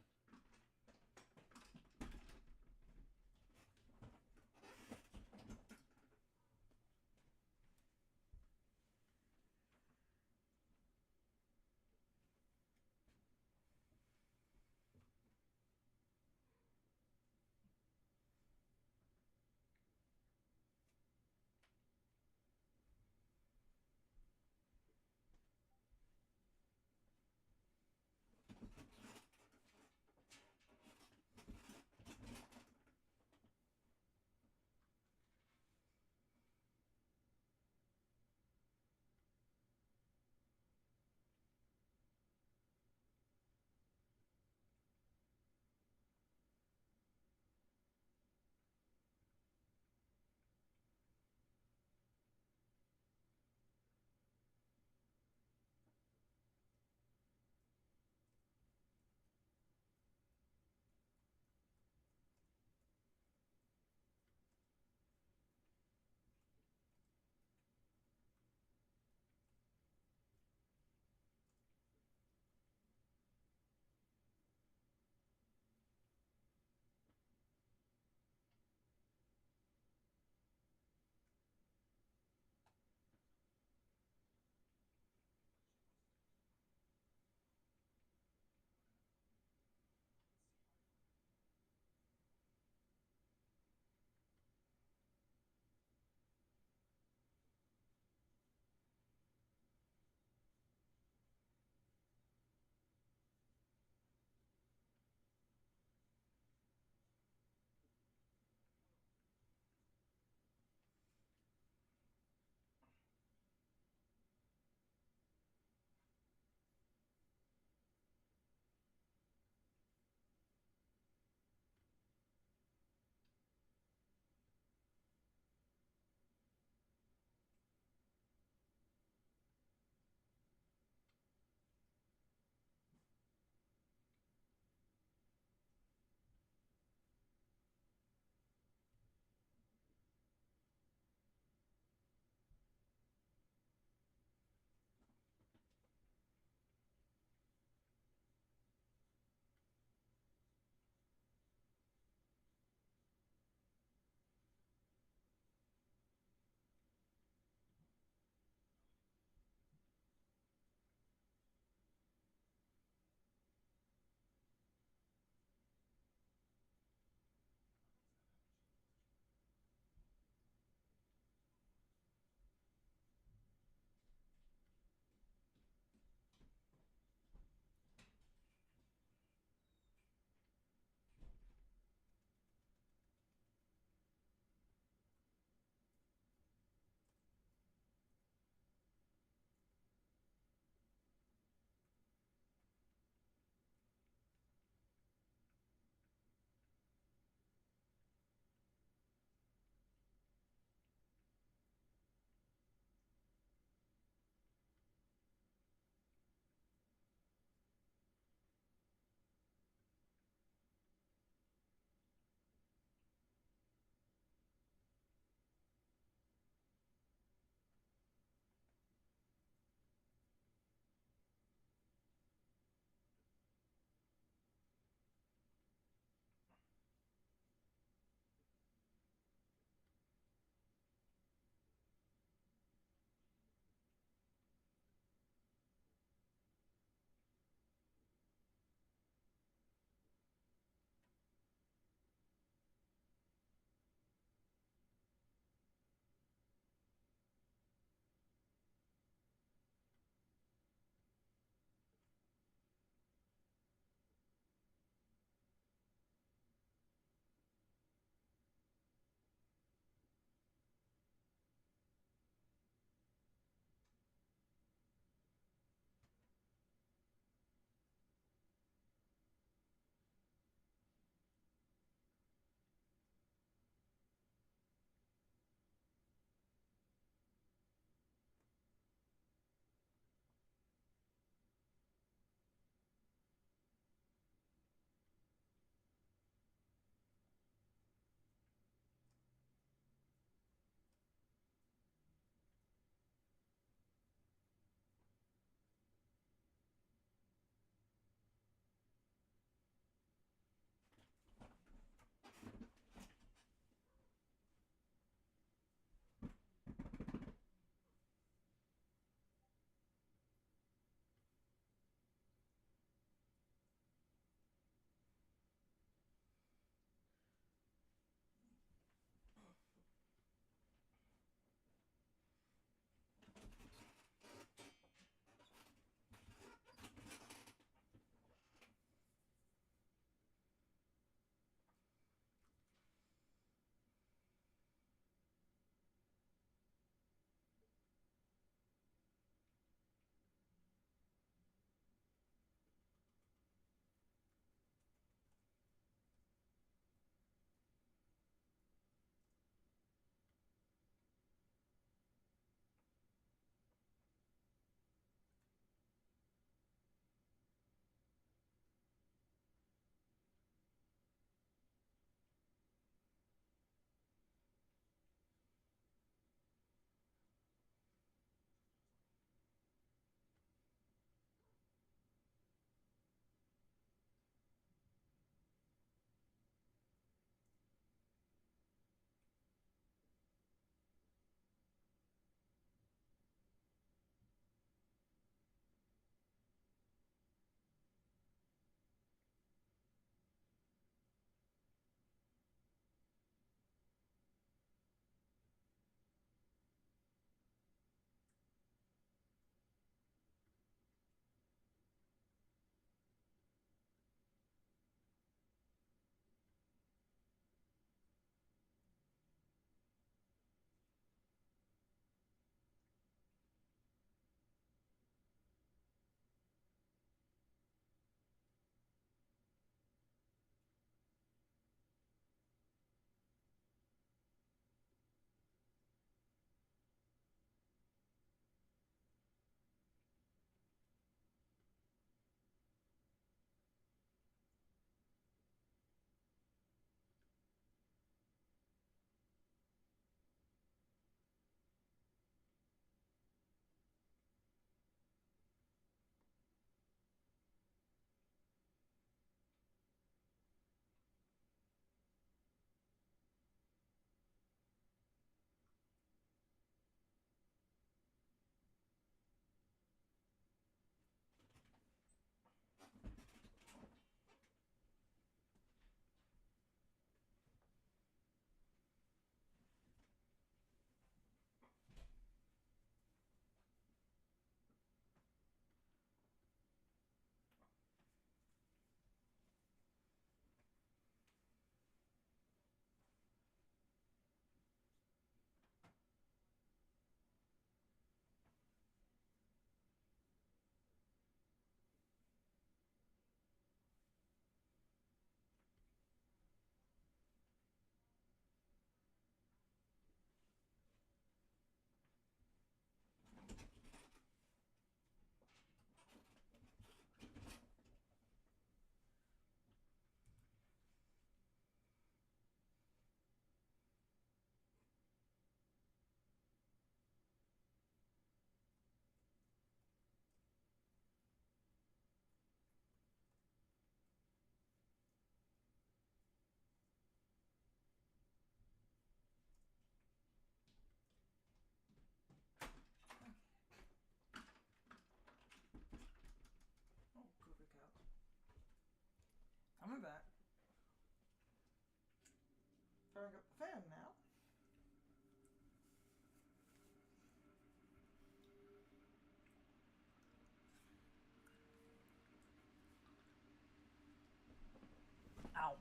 Ow.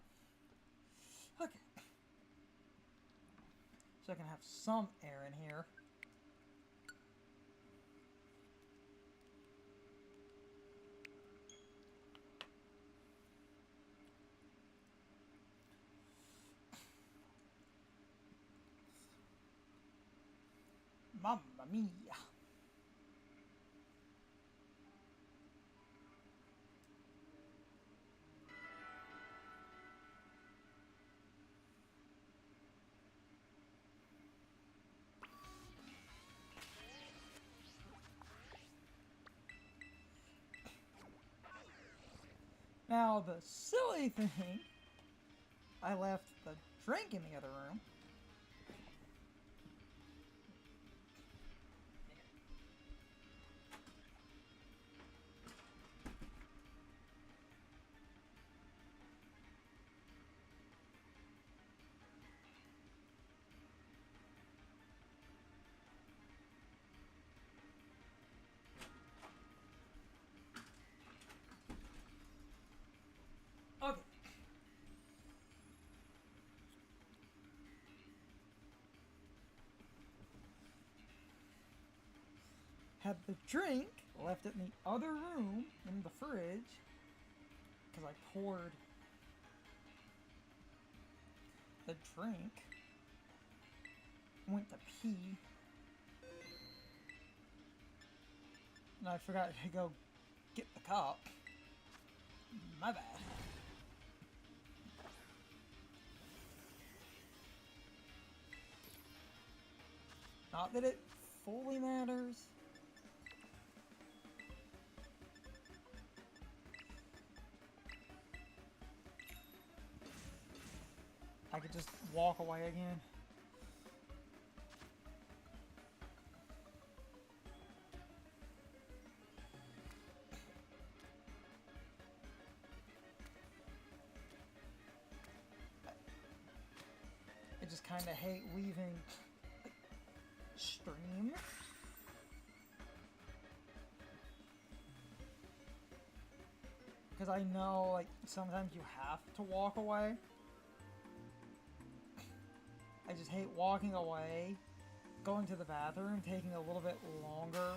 Okay. So I can have some air in here. Mamma mia. Now, the silly thing, I left the drink in the other room. Okay. Had the drink, left it in the other room, in the fridge, because I poured the drink, went to pee, and I forgot to go get the cup. My bad. Not that it fully matters. I could just walk away again. I just kind of hate leaving stream. Because I know, like, sometimes you have to walk away. I just hate walking away, going to the bathroom, taking a little bit longer.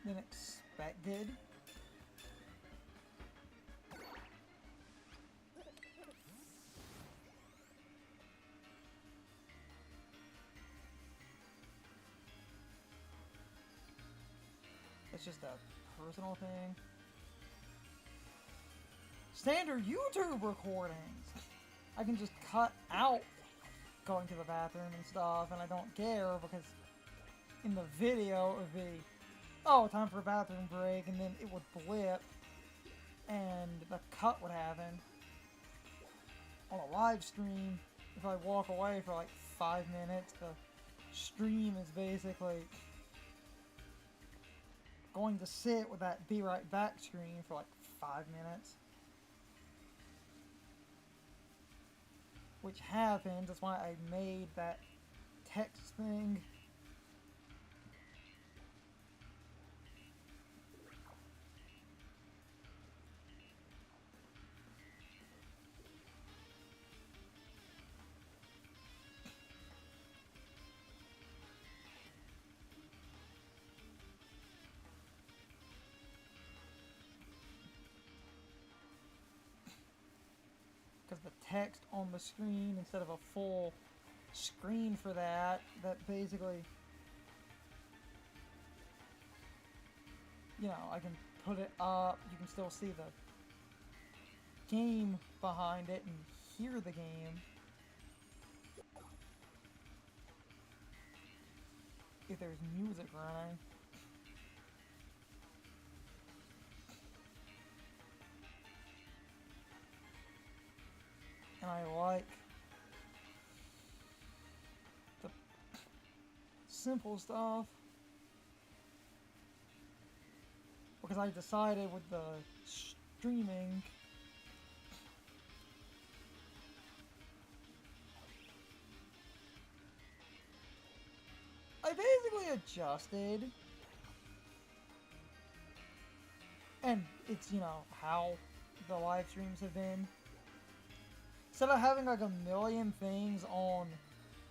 Than expected. It's just a personal thing. Standard YouTube recordings! I can just cut out going to the bathroom and stuff, and I don't care because in the video it would be, oh, time for a bathroom break, and then it would blip, and the cut would happen. On a live stream, if I walk away for like 5 minutes, the stream is basically going to sit with that be right back screen for like 5 minutes. Which happens, that's why I made that text thing. Because the text on the screen, instead of a full screen for that basically, you know, I can put it up, you can still see the game behind it and hear the game. If there's music running. And I like the simple stuff because I decided with the streaming I basically adjusted. And it's, you know, how the live streams have been. Instead of having like a million things on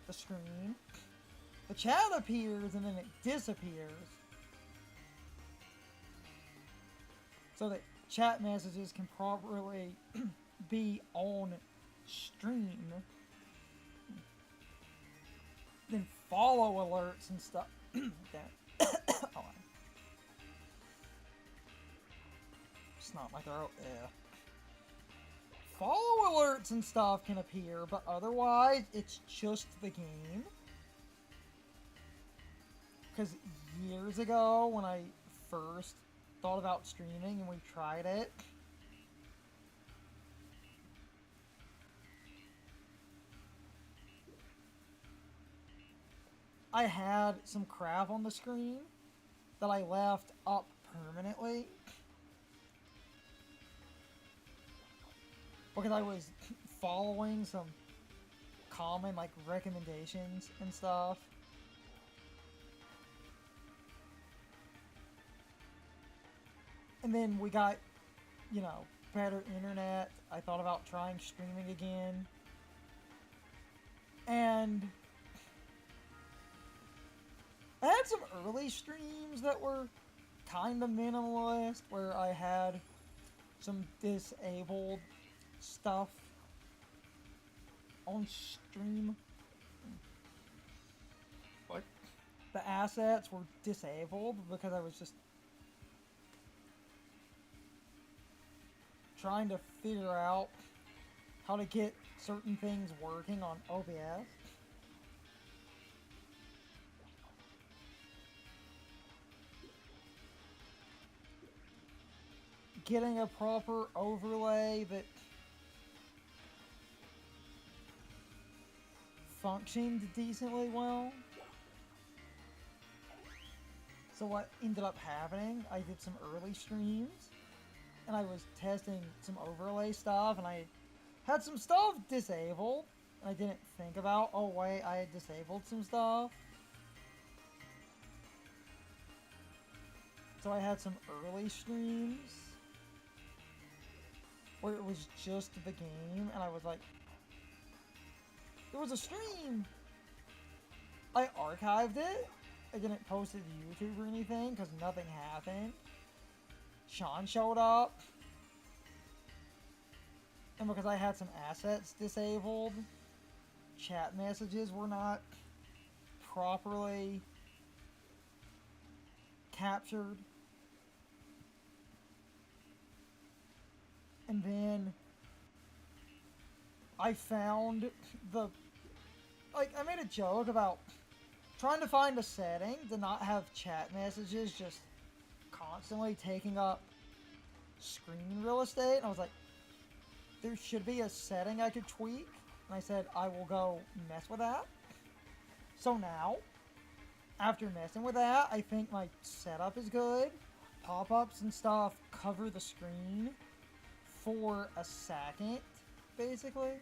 the screen, the chat appears and then it disappears. So that chat messages can properly be on stream. Then follow alerts and stuff. Oh, snot my throat. Yeah. Follow alerts and stuff can appear, but otherwise it's just the game. Because years ago, when I first thought about streaming and we tried it, I had some crap on the screen that I left up permanently because I was following some common like recommendations and stuff. And then we got, you know, better internet. I thought about trying streaming again. And I had some early streams that were kind of minimalist, where I had some disabled stuff on stream. What? The assets were disabled because I was just trying to figure out how to get certain things working on OBS. Getting a proper overlay that functioned decently well. So what ended up happening, I did some early streams and I was testing some overlay stuff and I had some stuff disabled and I didn't think about, oh wait, I had disabled some stuff. So I had some early streams where it was just the game, and I was like, there was a stream! I archived it. I didn't post it to YouTube or anything, because nothing happened. Sean showed up. And because I had some assets disabled, chat messages were not properly captured. And then I found the, like, I made a joke about trying to find a setting to not have chat messages just constantly taking up screen real estate. And I was like, there should be a setting I could tweak. And I said, I will go mess with that. So now, after messing with that, I think my setup is good. Pop-ups and stuff cover the screen for a second, basically.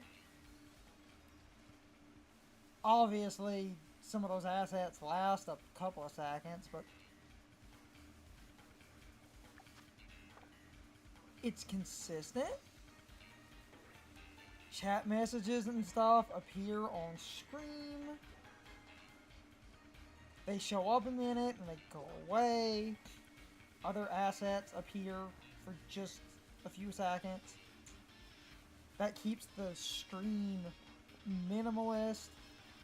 Obviously, some of those assets last a couple of seconds, but it's consistent. Chat messages and stuff appear on screen. They show up a minute and they go away. Other assets appear for just a few seconds. That keeps the stream minimalist,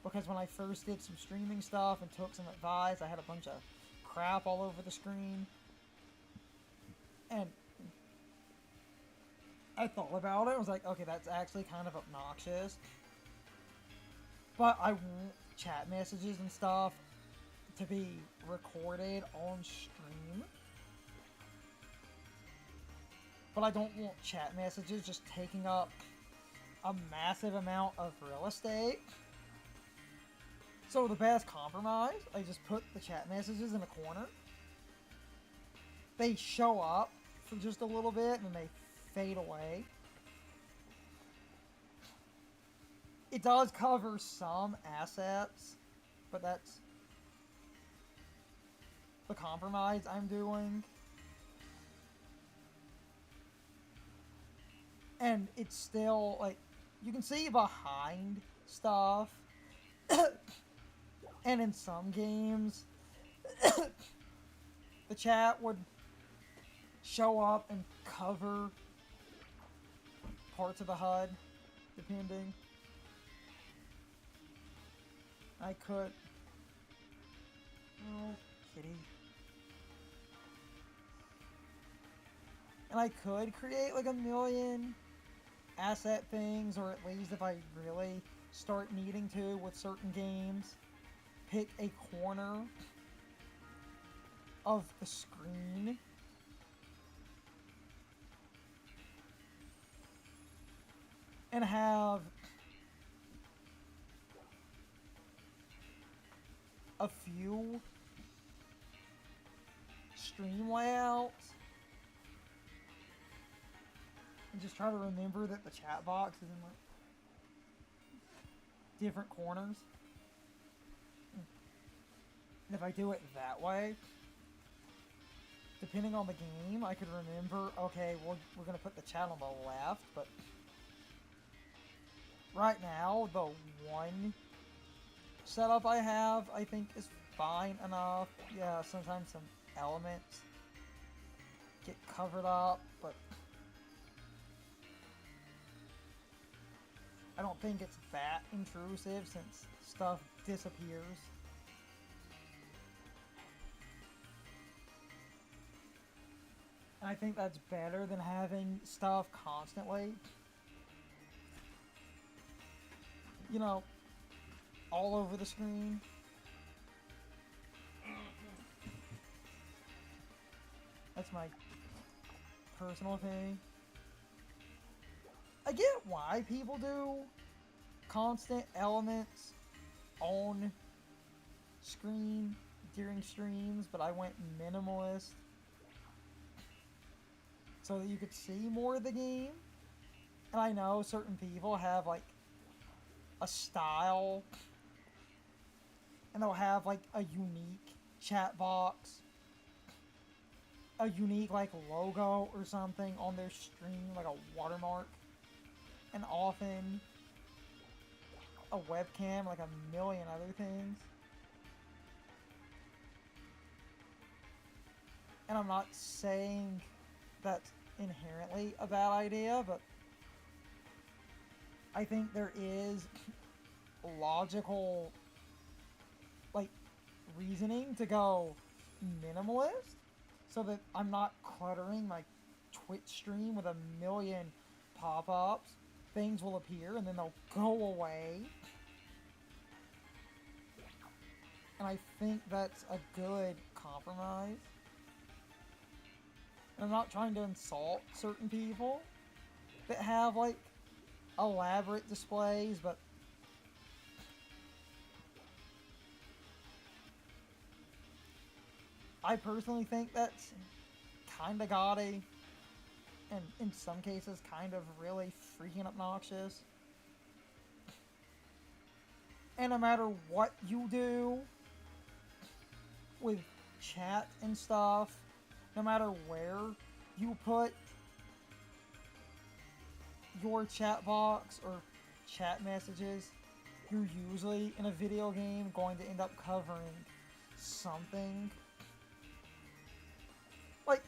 because when I first did some streaming stuff and took some advice, I had a bunch of crap all over the screen. And I thought about it, I was like, okay, that's actually kind of obnoxious. But I want chat messages and stuff to be recorded on stream. But I don't want chat messages just taking up a massive amount of real estate. So the best compromise, I just put the chat messages in a corner. They show up for just a little bit and then they fade away. It does cover some assets, but that's the compromise I'm doing. And it's still, like, you can see behind stuff. And in some games, the chat would show up and cover parts of the HUD, depending. I could... Oh, kitty. And I could create like a million asset things, or at least if I really start needing to with certain games, pick a corner of the screen and have a few stream layouts and just try to remember that the chat box is in like different corners. And if I do it that way, depending on the game, I could remember, okay, we're going to put the chat on the left, but right now, the one setup I have, I think, is fine enough. Yeah, sometimes some elements get covered up, but I don't think it's that intrusive since stuff disappears. And I think that's better than having stuff constantly, you know, all over the screen. That's my personal opinion. I get why people do constant elements on screen during streams, but I went minimalist so that you could see more of the game. And I know certain people have like a style and they'll have like a unique chat box, a unique like logo or something on their stream, like a watermark, and often a webcam, like a million other things. And I'm not saying that's inherently a bad idea, but I think there is logical, like, reasoning to go minimalist so that I'm not cluttering my Twitch stream with a million pop-ups. Things will appear and then they'll go away. And I think that's a good compromise. And I'm not trying to insult certain people that have, like, elaborate displays, but I personally think that's kinda gaudy, and in some cases kind of really freaking obnoxious. And no matter what you do with chat and stuff, no matter where you put your chat box or chat messages, you're usually in a video game going to end up covering something. Like,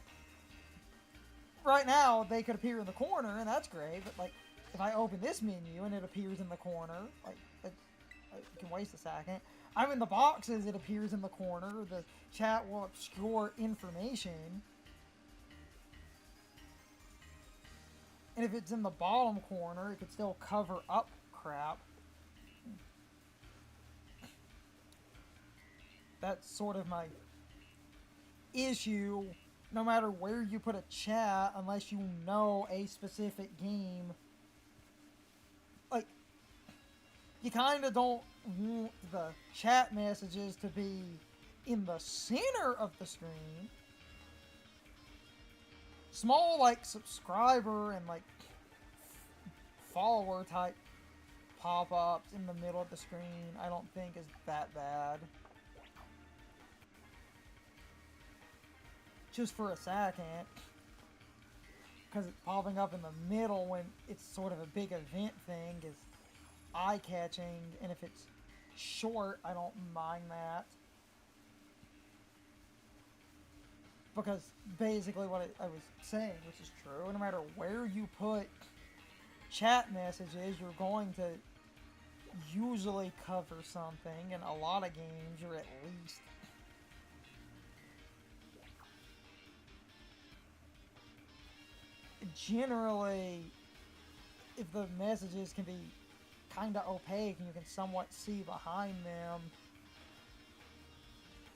right now they could appear in the corner and that's great, but like if I open this menu and it appears in the corner, like you can waste a second. I'm in the boxes, it appears in the corner, the chat will obscure information. And if it's in the bottom corner, it could still cover up crap. That's sort of my issue. No matter where you put a chat, unless you know a specific game, like, you kind of don't want the chat messages to be in the center of the screen. Small, like, subscriber and, like, follower type pop-ups in the middle of the screen, I don't think is that bad. just for a second. Because it's popping up in the middle when it's sort of a big event thing is eye-catching, and if it's short, I don't mind that. Because basically what I was saying, which is true, no matter where you put chat messages, you're going to usually cover something. In a lot of games, you're at least. Generally, if the messages can be kind of opaque and you can somewhat see behind them,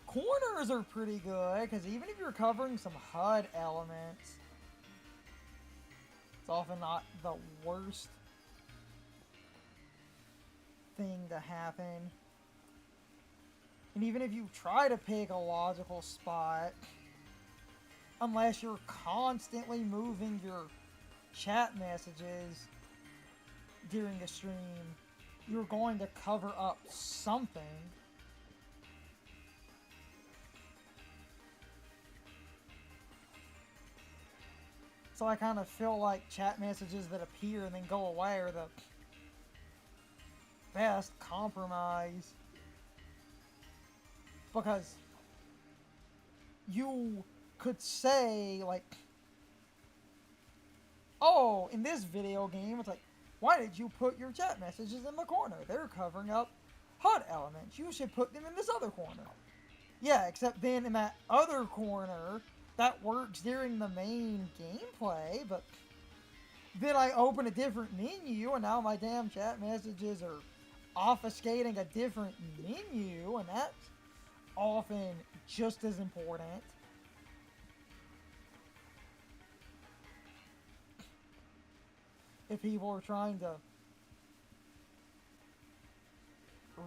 corners are pretty good, because even if you're covering some HUD elements, it's often not the worst thing to happen. And even if you try to pick a logical spot, unless you're constantly moving your chat messages during a stream, you're going to cover up something. So I kind of feel like chat messages that appear and then go away are the best compromise. Because you could say, like, oh, in this video game, it's like, why did you put your chat messages in the corner? They're covering up HUD elements. You should put them in this other corner. Yeah, except then in that other corner, that works during the main gameplay, but then I open a different menu, and now my damn chat messages are obfuscating a different menu, and that's often just as important. If people are trying to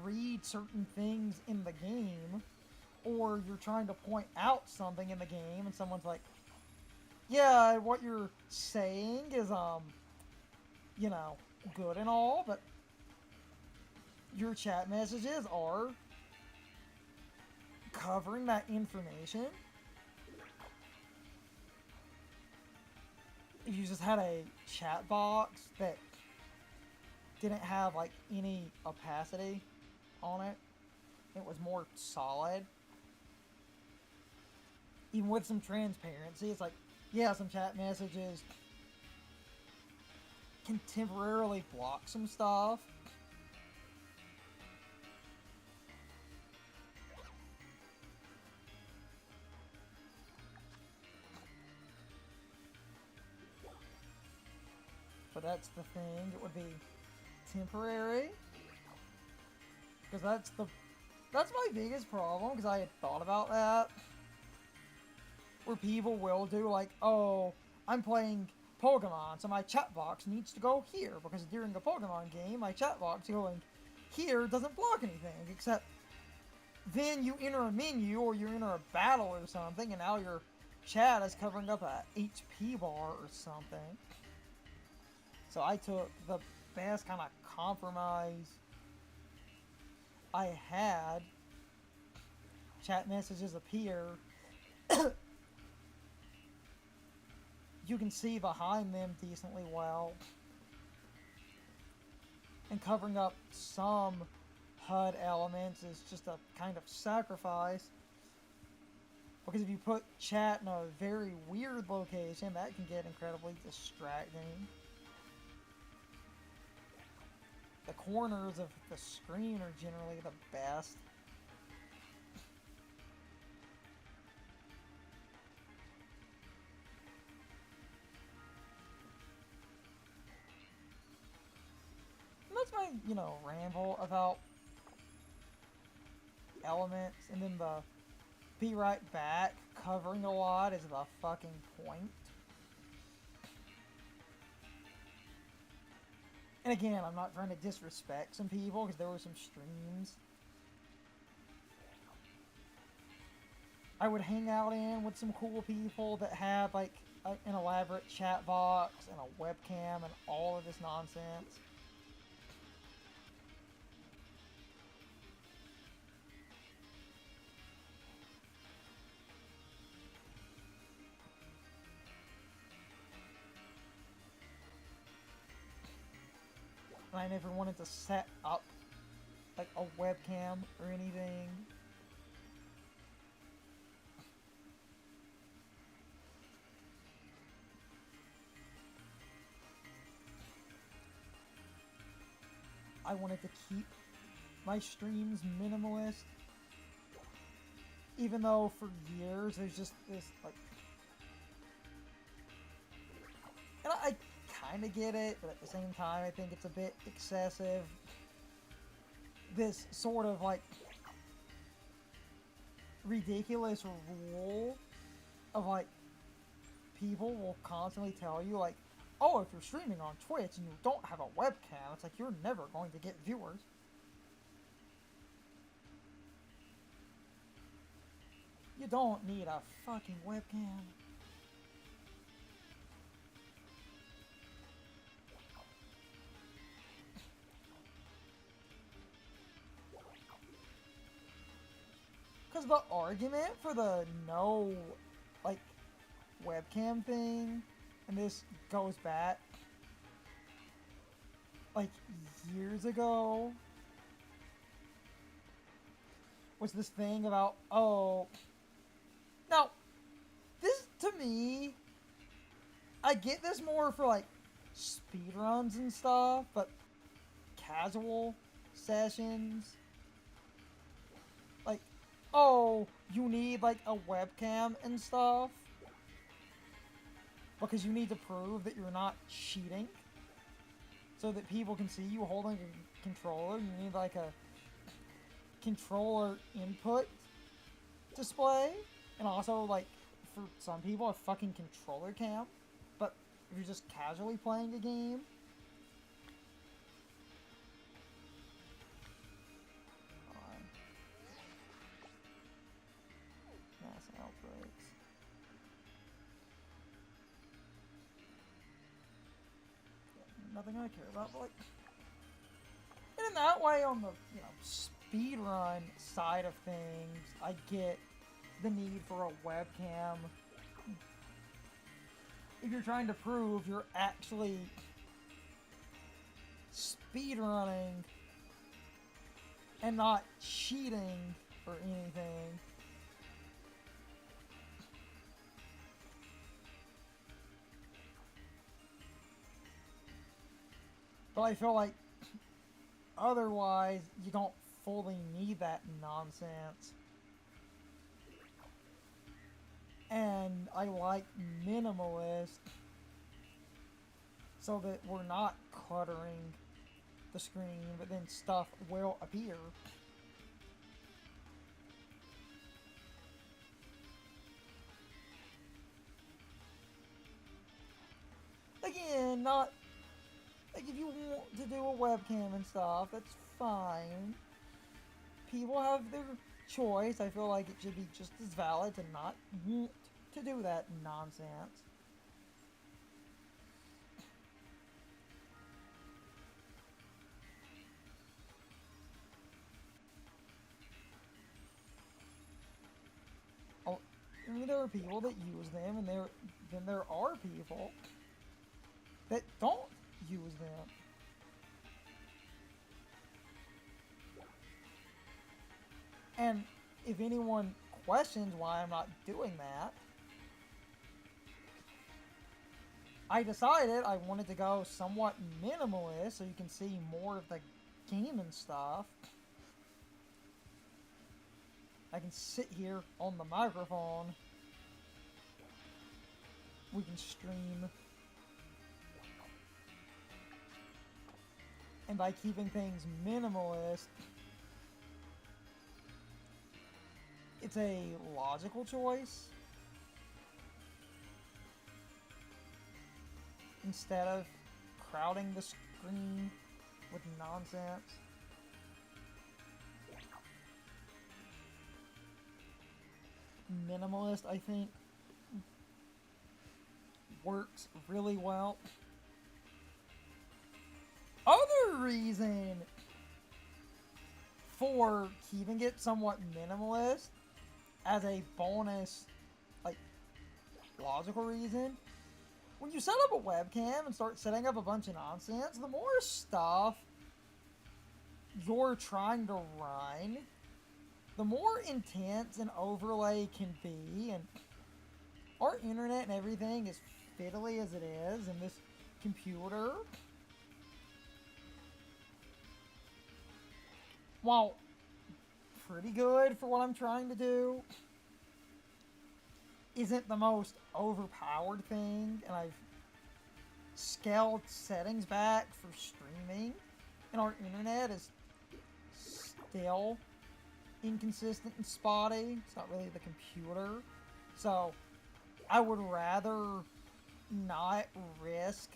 read certain things in the game, or you're trying to point out something in the game and someone's like, yeah, what you're saying is, you know, good and all, but your chat messages are covering that information. If you just had a chat box that didn't have, like, any opacity on it, it was more solid, even with some transparency, it's like, yeah, some chat messages can temporarily block some stuff. But that's the thing, it would be temporary. Because that's my biggest problem, because I had thought about that. Where people will do like, oh, I'm playing Pokemon, so my chat box needs to go here, because during the Pokemon game, my chat box going here doesn't block anything, except then you enter a menu, or you enter a battle or something, and now your chat is covering up a HP bar or something. So I took the best kind of compromise I had. Chat messages appear. You can see behind them decently well. And covering up some HUD elements is just a kind of sacrifice. Because if you put chat in a very weird location, that can get incredibly distracting. The corners of the screen are generally the best. And that's my, ramble about elements, and then the be right back covering a lot is the fucking point. And again, I'm not trying to disrespect some people, because there were some streams I would hang out in with some cool people that had like an elaborate chat box and a webcam and all of this nonsense. and I never wanted to set up like a webcam or anything. I wanted to keep my streams minimalist, even though for years there's just this like, and I kind of get it, but at the same time I think it's a bit excessive. This sort of like ridiculous rule of like, people will constantly tell you like, oh, if you're streaming on Twitch and you don't have a webcam, it's like you're never going to get viewers. You don't need a fucking webcam. Because the argument for the no, like, webcam thing, and this goes back, like, years ago, was this thing about, oh, now, this, to me, I get this more for, like, speedruns and stuff, but casual sessions, like, oh, you need, like, a webcam and stuff, because you need to prove that you're not cheating, so that people can see you holding a controller. You need, like, a controller input display, and also, like, for some people, a fucking controller cam. But if you're just casually playing a game, mass outbreaks. Nothing I care about, but like, and in that way, on the, you know, speedrun side of things, I get the need for a webcam. If you're trying to prove you're actually speedrunning and not cheating or anything. But I feel like otherwise you don't fully need that nonsense. And I like minimalist so that we're not cluttering the screen, but then stuff will appear. Again, not like, if you want to do a webcam and stuff, that's fine. People have their choice. I feel like it should be just as valid to not want to do that nonsense. Oh, I mean, there are people that use them, and then there are people that don't use them. And if anyone questions why I'm not doing that, I decided I wanted to go somewhat minimalist so you can see more of the game and stuff. I can sit here on the microphone. We can stream. And by keeping things minimalist, it's a logical choice. Instead of crowding the screen with nonsense. Minimalist, I think, works really well. Other reason for keeping it somewhat minimalist as a bonus, like, logical reason, when you set up a webcam and start setting up a bunch of nonsense, the more stuff you're trying to run, the more intense an overlay can be. And our internet and everything, as fiddly as it is, and this computer, while pretty good for what I'm trying to do, isn't the most overpowered thing, and I've scaled settings back for streaming, and our internet is still inconsistent and spotty. It's not really the computer. So I would rather not risk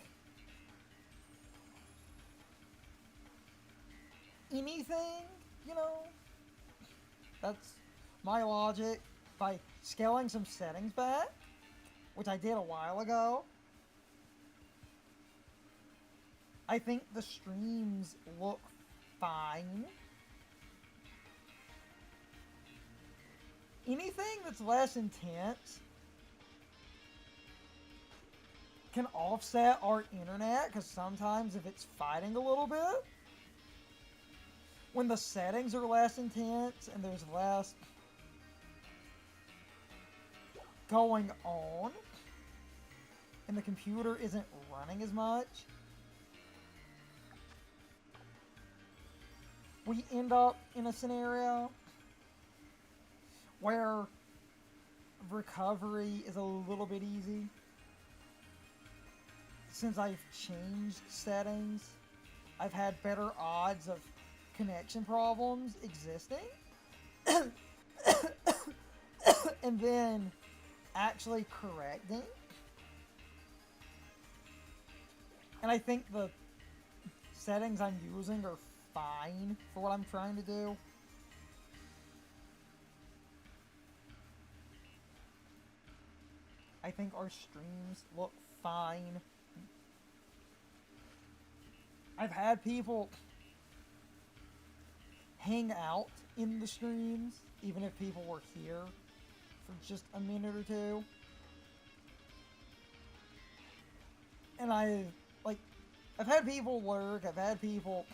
anything, you know? That's my logic. By scaling some settings back, which I did a while ago, I think the streams look fine. Anything that's less intense can offset our internet, because sometimes if it's fighting a little bit, when the settings are less intense and there's less going on and the computer isn't running as much, we end up in a scenario where recovery is a little bit easy. Since I've changed settings, I've had better odds of connection problems existing and then actually correcting. And I think the settings I'm using are fine for what I'm trying to do. I think our streams look fine. I've had people hang out in the streams, even if people were here for just a minute or two. And I've had people lurk, I've had people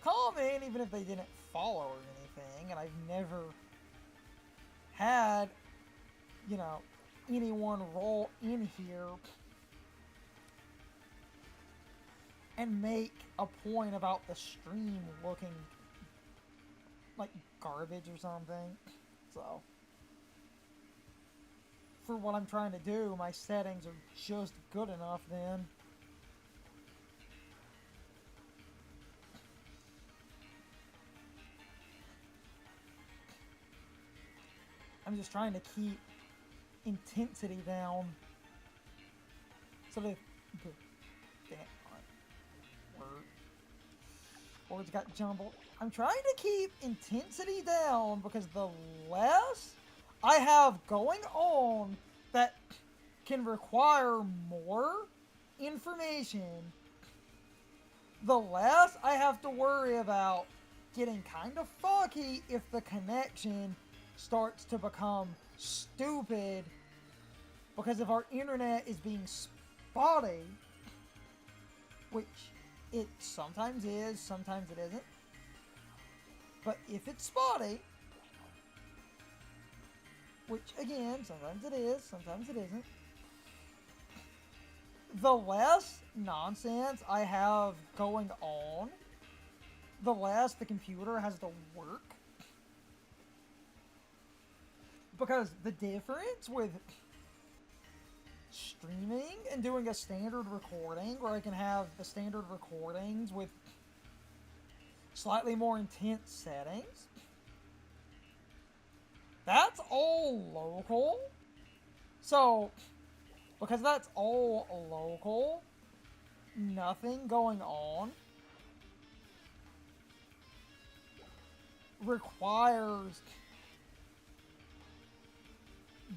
comment even if they didn't follow or anything, and I've never had, you know, anyone roll in here and make a point about the stream looking like garbage or something. So, for what I'm trying to do, my settings are just good enough then. I'm just trying to keep intensity down so that words got jumbled. I'm trying to keep intensity down because the less I have going on that can require more information, the less I have to worry about getting kind of foggy if the connection starts to become stupid, because if our internet is being spotty, which it sometimes is, sometimes it isn't, but if it's spotty, which again, sometimes it is, sometimes it isn't, the less nonsense I have going on, the less the computer has to work. Because the difference with streaming and doing a standard recording, where I can have the standard recordings with slightly more intense settings, that's all local. So, because that's all local, nothing going on requires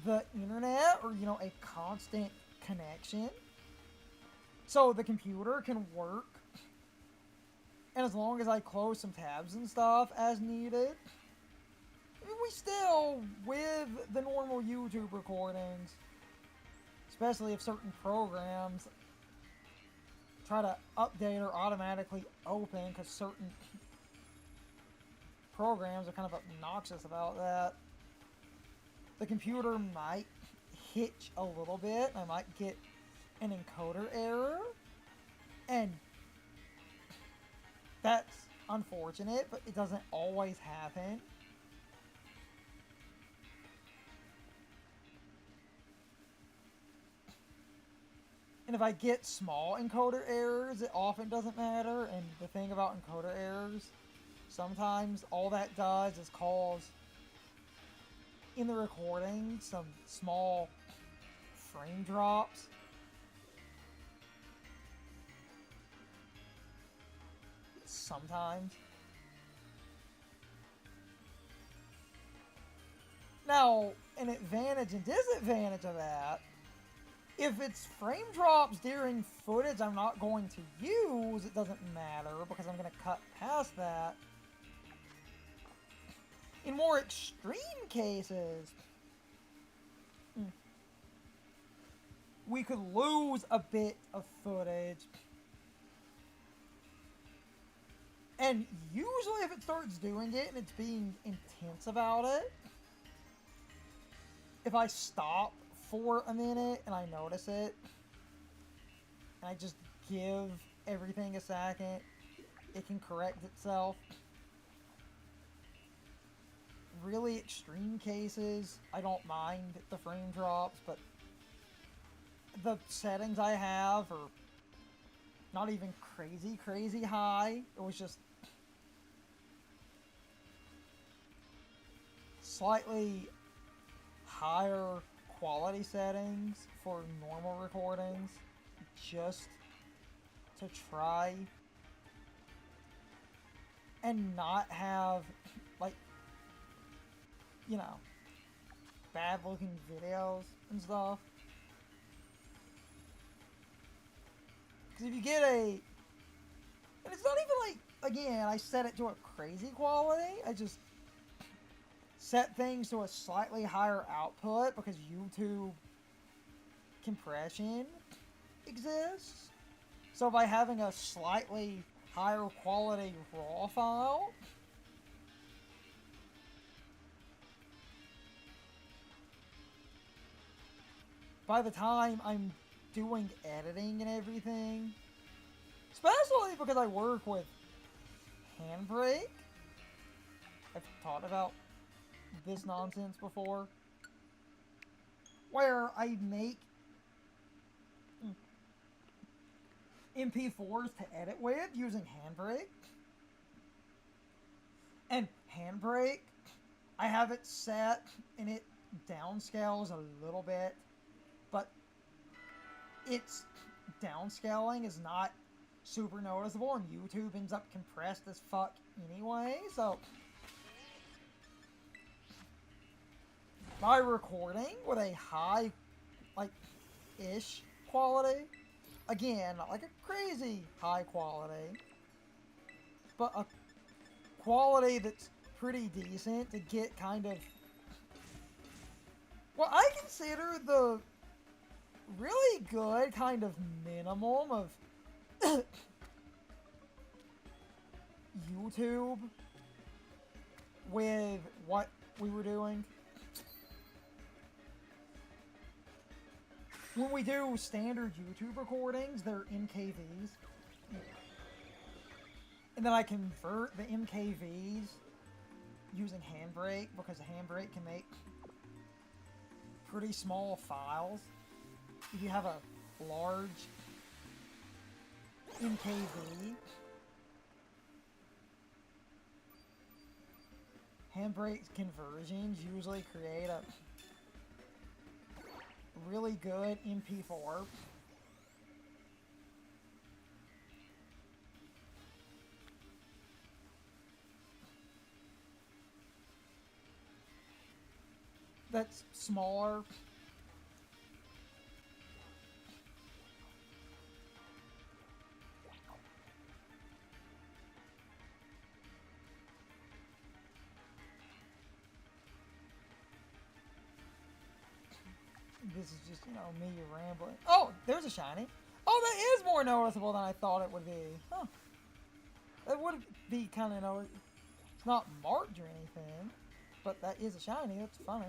the internet or, you know, a constant connection. So the computer can work, and as long as I close some tabs and stuff as needed, I mean, we still, with the normal YouTube recordings, Especially if certain programs try to update or automatically open, because certain programs are kind of obnoxious about that. The computer might hitch a little bit. I might get an encoder error, and that's unfortunate, but it doesn't always happen. And if I get small encoder errors, it often doesn't matter. And the thing about encoder errors, sometimes all that does is cause, in the recording, some small frame drops. Sometimes. Now, an advantage and disadvantage of that, if it's frame drops during footage I'm not going to use, it doesn't matter because I'm going to cut past that. In more extreme cases, we could lose a bit of footage. And usually if it starts doing it and it's being intense about it, if I stop for a minute and I notice it, and I just give everything a second, it can correct itself. Really extreme cases, I don't mind the frame drops, but the settings I have are not even crazy high. It was just slightly higher quality settings for normal recordings, just to try and not have, like, you know, bad looking videos and stuff. Because if you get a, and it's not even like, again, I set it to a crazy quality, I just set things to a slightly higher output because YouTube compression exists. So by having a slightly higher quality raw file, by the time I'm doing editing and everything, especially because I work with Handbrake, I've talked about this nonsense before, where I make MP4s to edit with using Handbrake. And Handbrake, I have it set and it downscales a little bit, but its downscaling is not super noticeable, and YouTube ends up compressed as fuck anyway, so by recording with a high, like, ish quality, again, not like a crazy high quality, but a quality that's pretty decent to get kind of what I consider the really good kind of minimum of YouTube with what we were doing. When we do standard YouTube recordings, they're MKVs. And then I convert the MKVs using Handbrake, because Handbrake can make pretty small files. If you have a large MKV, Handbrake's conversions usually create a really good MP4. That's smaller. this is just, you know, me rambling. Oh, there's a shiny. Oh, that is more noticeable than I thought it would be. Huh. That would be kind of noticeable. It's not marked or anything, but that is a shiny. That's funny.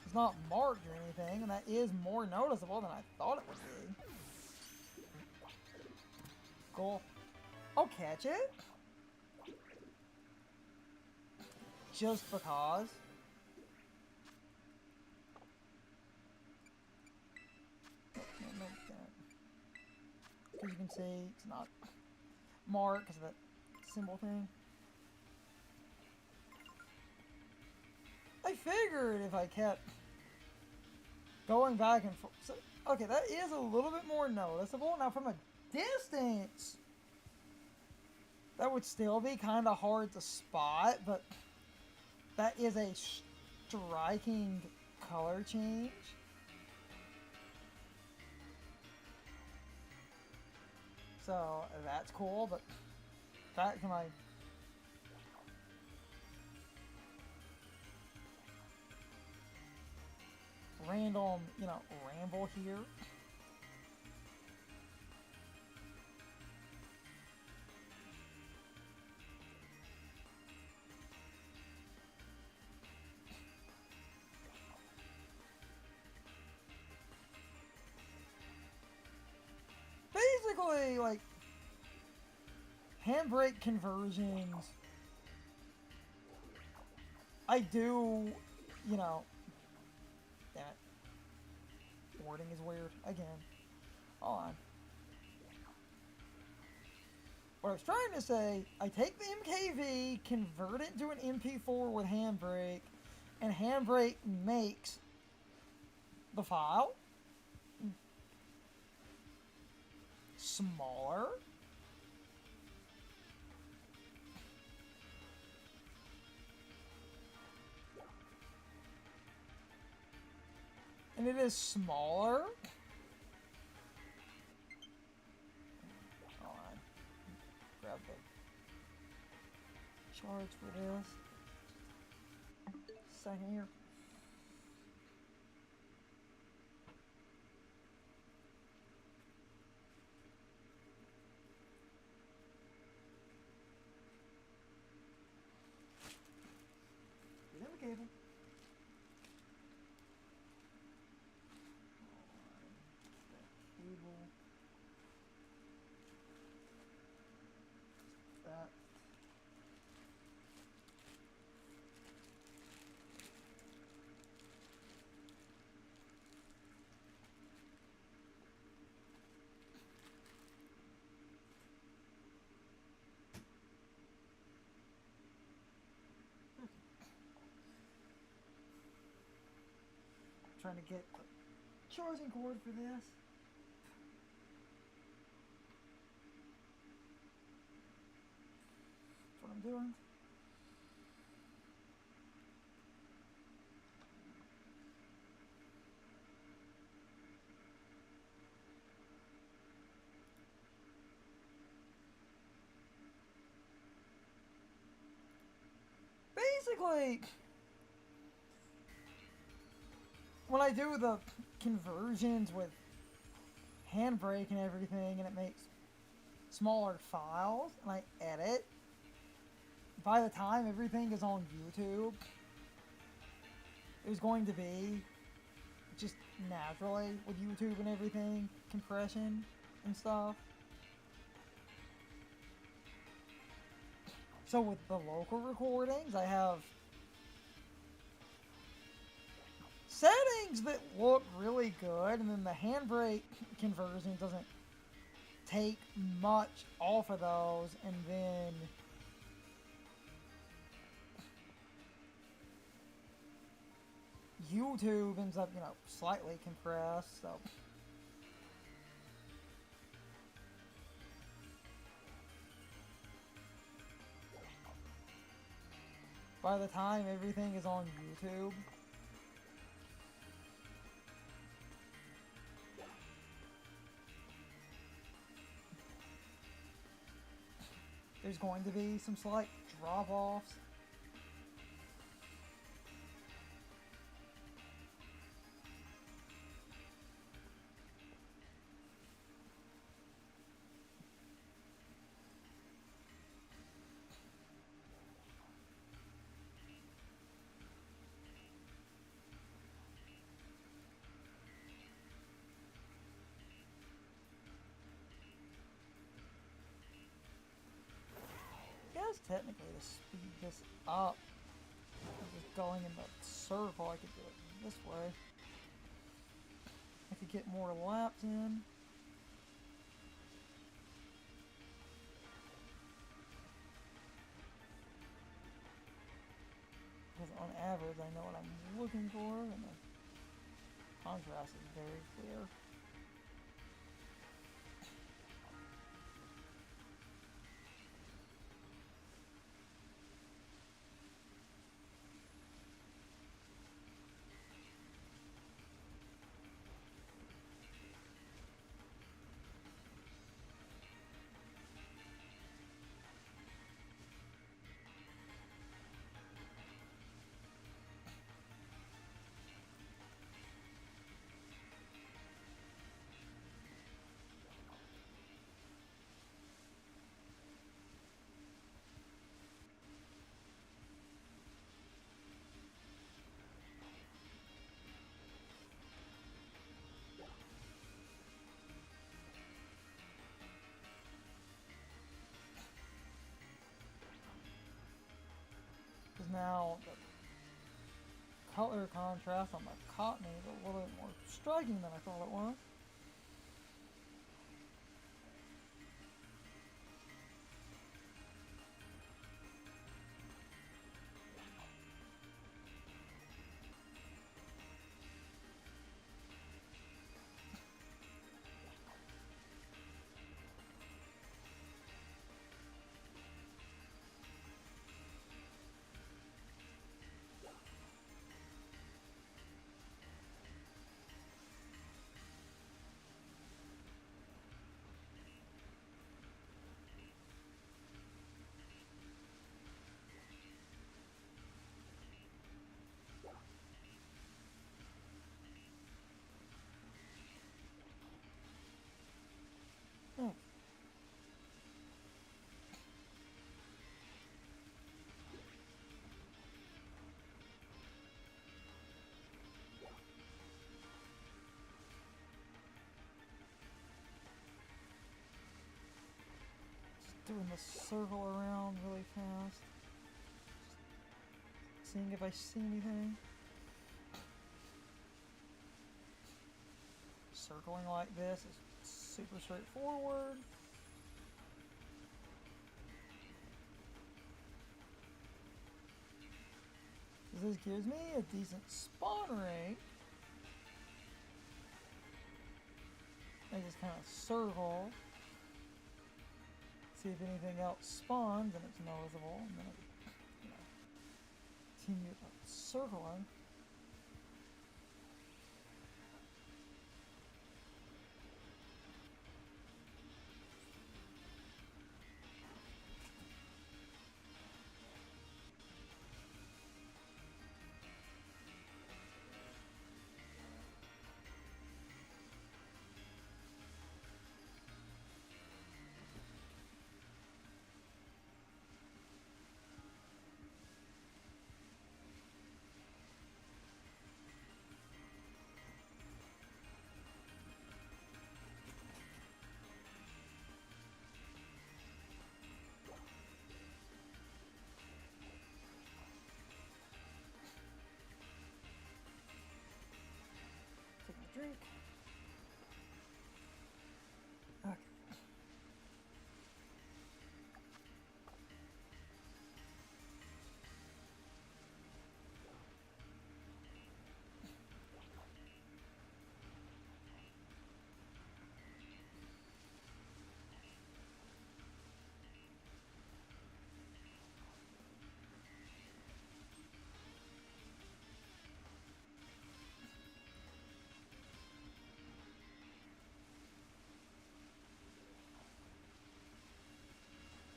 It's not marked or anything, and that is more noticeable than I thought it would be. Cool. I'll catch it. Just because. Because you can see it's not marked because of that symbol thing. I figured if I kept going back and forth. So, okay, that is a little bit more noticeable. Now, from a distance, that would still be kind of hard to spot, but that is a striking color change. So that's cool, but back to my random, you know, ramble here. Basically, like, handbrake conversions, I do, you know, damn it, wording is weird, again, hold on. What I was trying to say, I take the MKV, convert it into an MP4 with handbrake, and handbrake makes the file smaller. And it is smaller. Hold on. Grab the charge for this. Second here. Get in the cable. Cable. That. Trying to get the charging cord for this. That's what I'm doing. Basically, when I do the conversions with handbrake and everything, and it makes smaller files, and I edit, by the time everything is on YouTube, it was going to be just naturally with YouTube and everything, compression and stuff. So with the local recordings, I have settings that look really good, and then the handbrake conversion doesn't take much off of those, and then YouTube ends up, you know, slightly compressed, so. By the time everything is on YouTube, there's going to be some slight drop-offs. Technically, to speed this up, just going in the circle, I could do it this way. I could get more laps in. Because on average, I know what I'm looking for, and the contrast is very clear. Because now the color contrast on the Cottonee is a little bit more striking than I thought it was. Oh. Just doing the circle around really fast. Just seeing if I see anything. Circling like this is super straightforward. This gives me a decent spawn rate. I just kind of circle. See if anything else spawns and it's noticeable. And then I continue circling.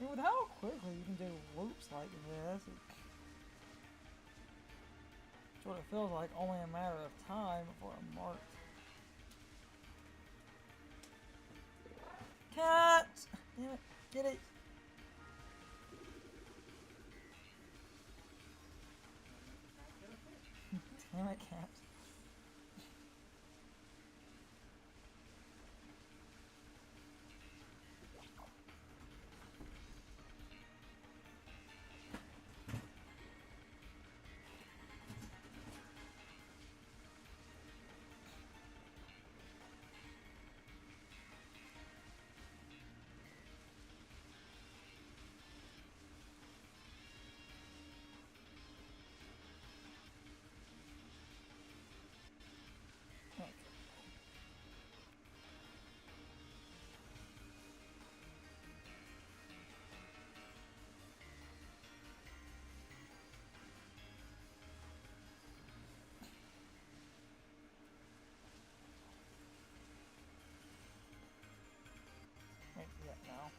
And with how quickly you can do loops like this, it's what it feels like, only a matter of time before I'm marked. Cat! Damn it, get it! Damn it, cat. Wait, yeah, now.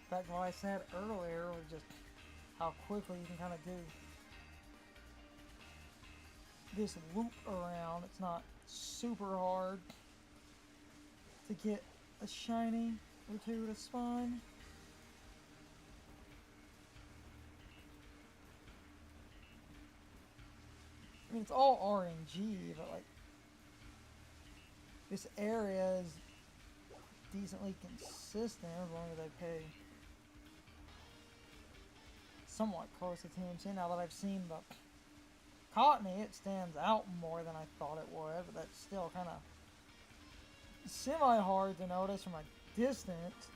Back to what I said earlier was just how quickly you can kind of do this loop around. It's not super hard to get a shiny or two to spawn. I mean, it's all RNG, but like this area is decently consistent as long as I pay somewhat close to TMC. Now that I've seen the Cottonee, it stands out more than I thought it would, but that's still kind of semi-hard to notice from a distance.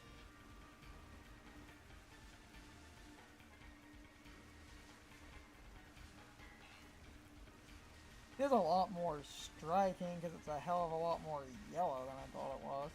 It's a lot more striking because it's a hell of a lot more yellow than I thought it was.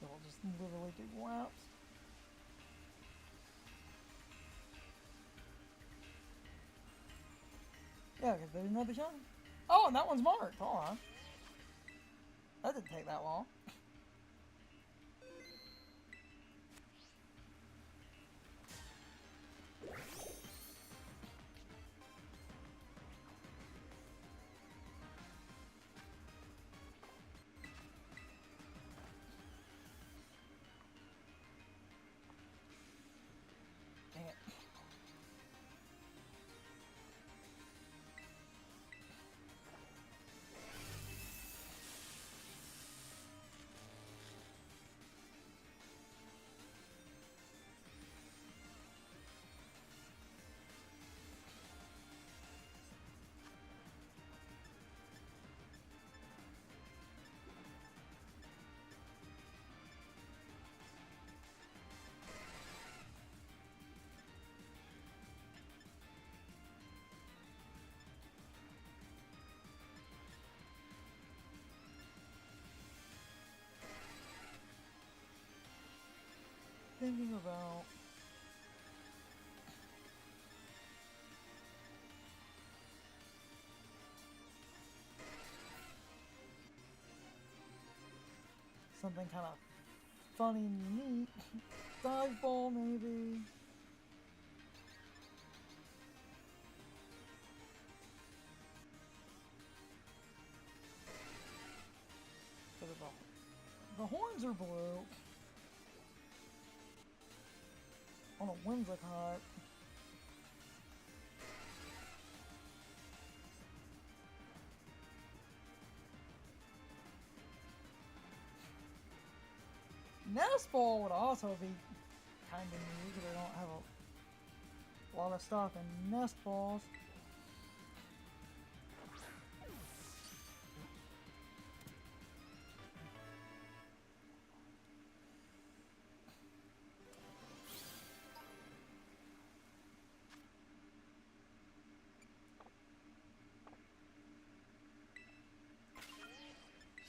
So we'll just literally do laps. Yeah, because there's another shiny. Oh, and that one's marked. Hold on. That didn't take that long. Dang it. something kind of funny and unique. Dive ball, maybe. The horns are blue. On a Whimsicott. Nest ball would also be kind of neat because I don't have a lot of stock in nest balls.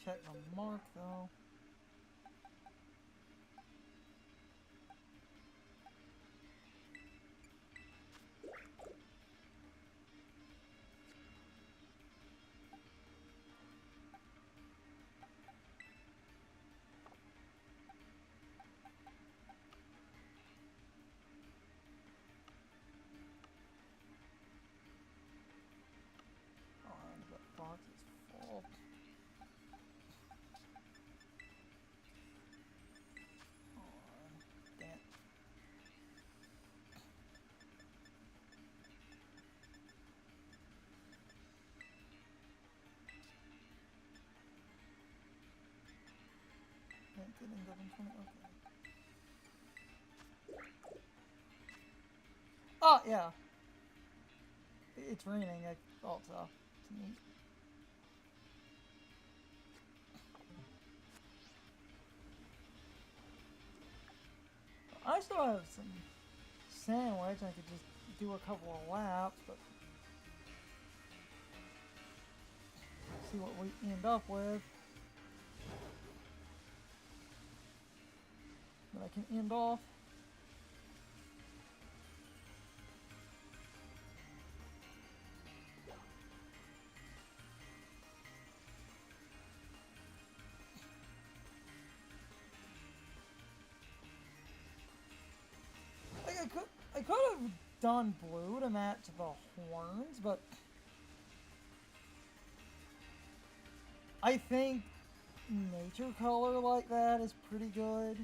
Check the mark though. That box is full. Damn it. Can't get in 1120. Okay. Oh yeah. It's raining. I thought so. It's neat. I still have some sandwich. I could just do a couple of laps, but see what we end up with. That I can end off. Like I could have done blue to match the horns, but I think nature color like that is pretty good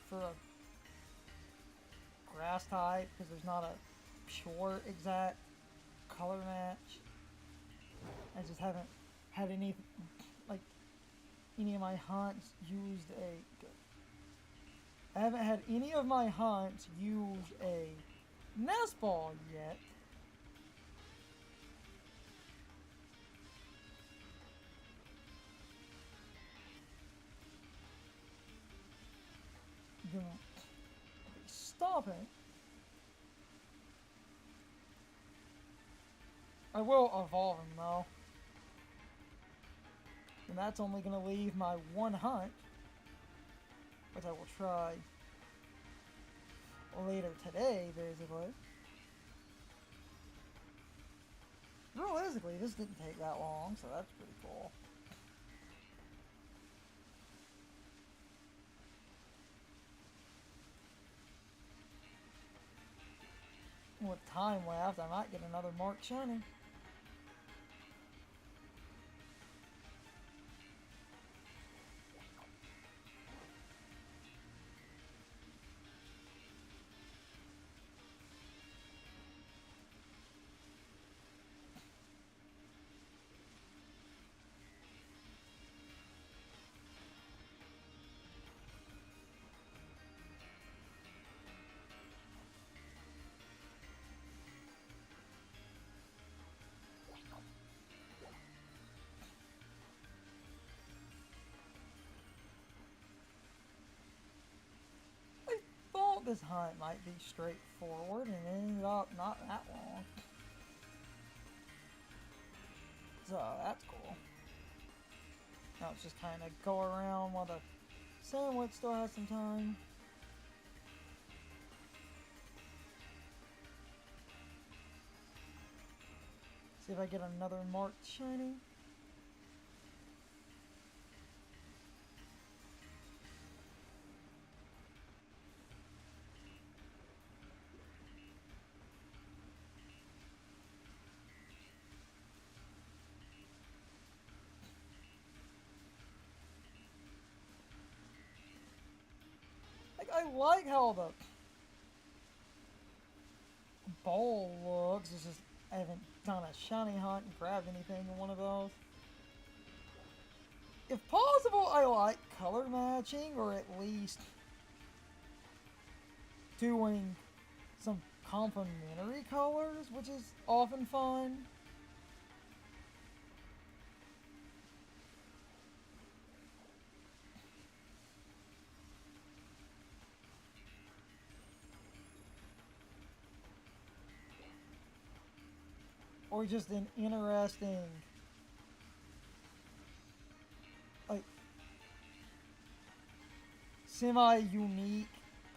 for a grass type because there's not a pure exact color match. I just haven't had any of my hunts used I haven't had any of my hunts use a nest ball yet. Stop it. I will evolve him though. And that's only going to leave my one hunt, which I will try later today, basically. Realistically, this didn't take that long, so that's pretty cool. With time left, I might get another Mark Shiny. This hunt might be straightforward and it ended up not that long. So that's cool. Now it's just kind of go around while the sandwich still has some time. See if I get another marked shiny. like how the bowl looks. It's just I haven't done a shiny hunt and grabbed anything in one of those. If possible, I like color matching, or at least doing some complementary colors, which is often fun. Or just an interesting, like, semi-unique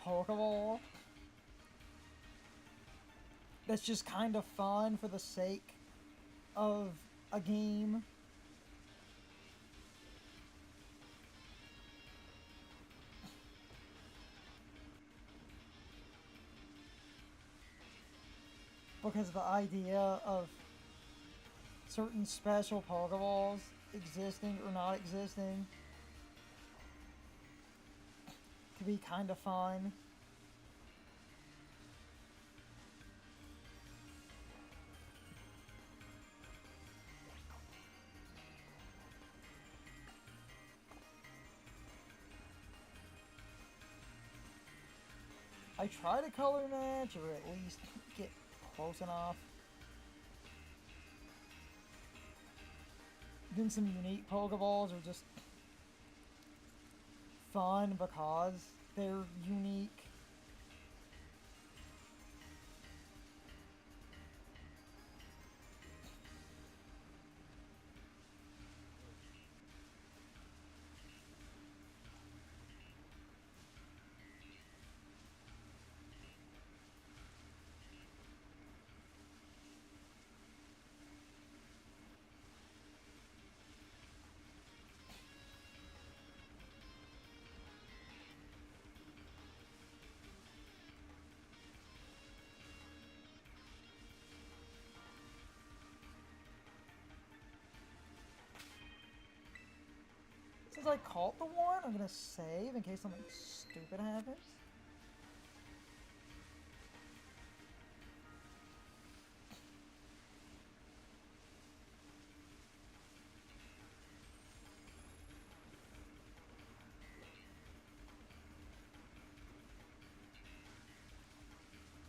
Pokeball that's just kind of fun for the sake of a game. Because the idea of certain special Pokeballs existing or not existing can be kind of fun. I try to color match, or at least get close enough. Then some unique Pokeballs are just fun because they're unique. Since I caught the one, I'm gonna save in case something stupid happens.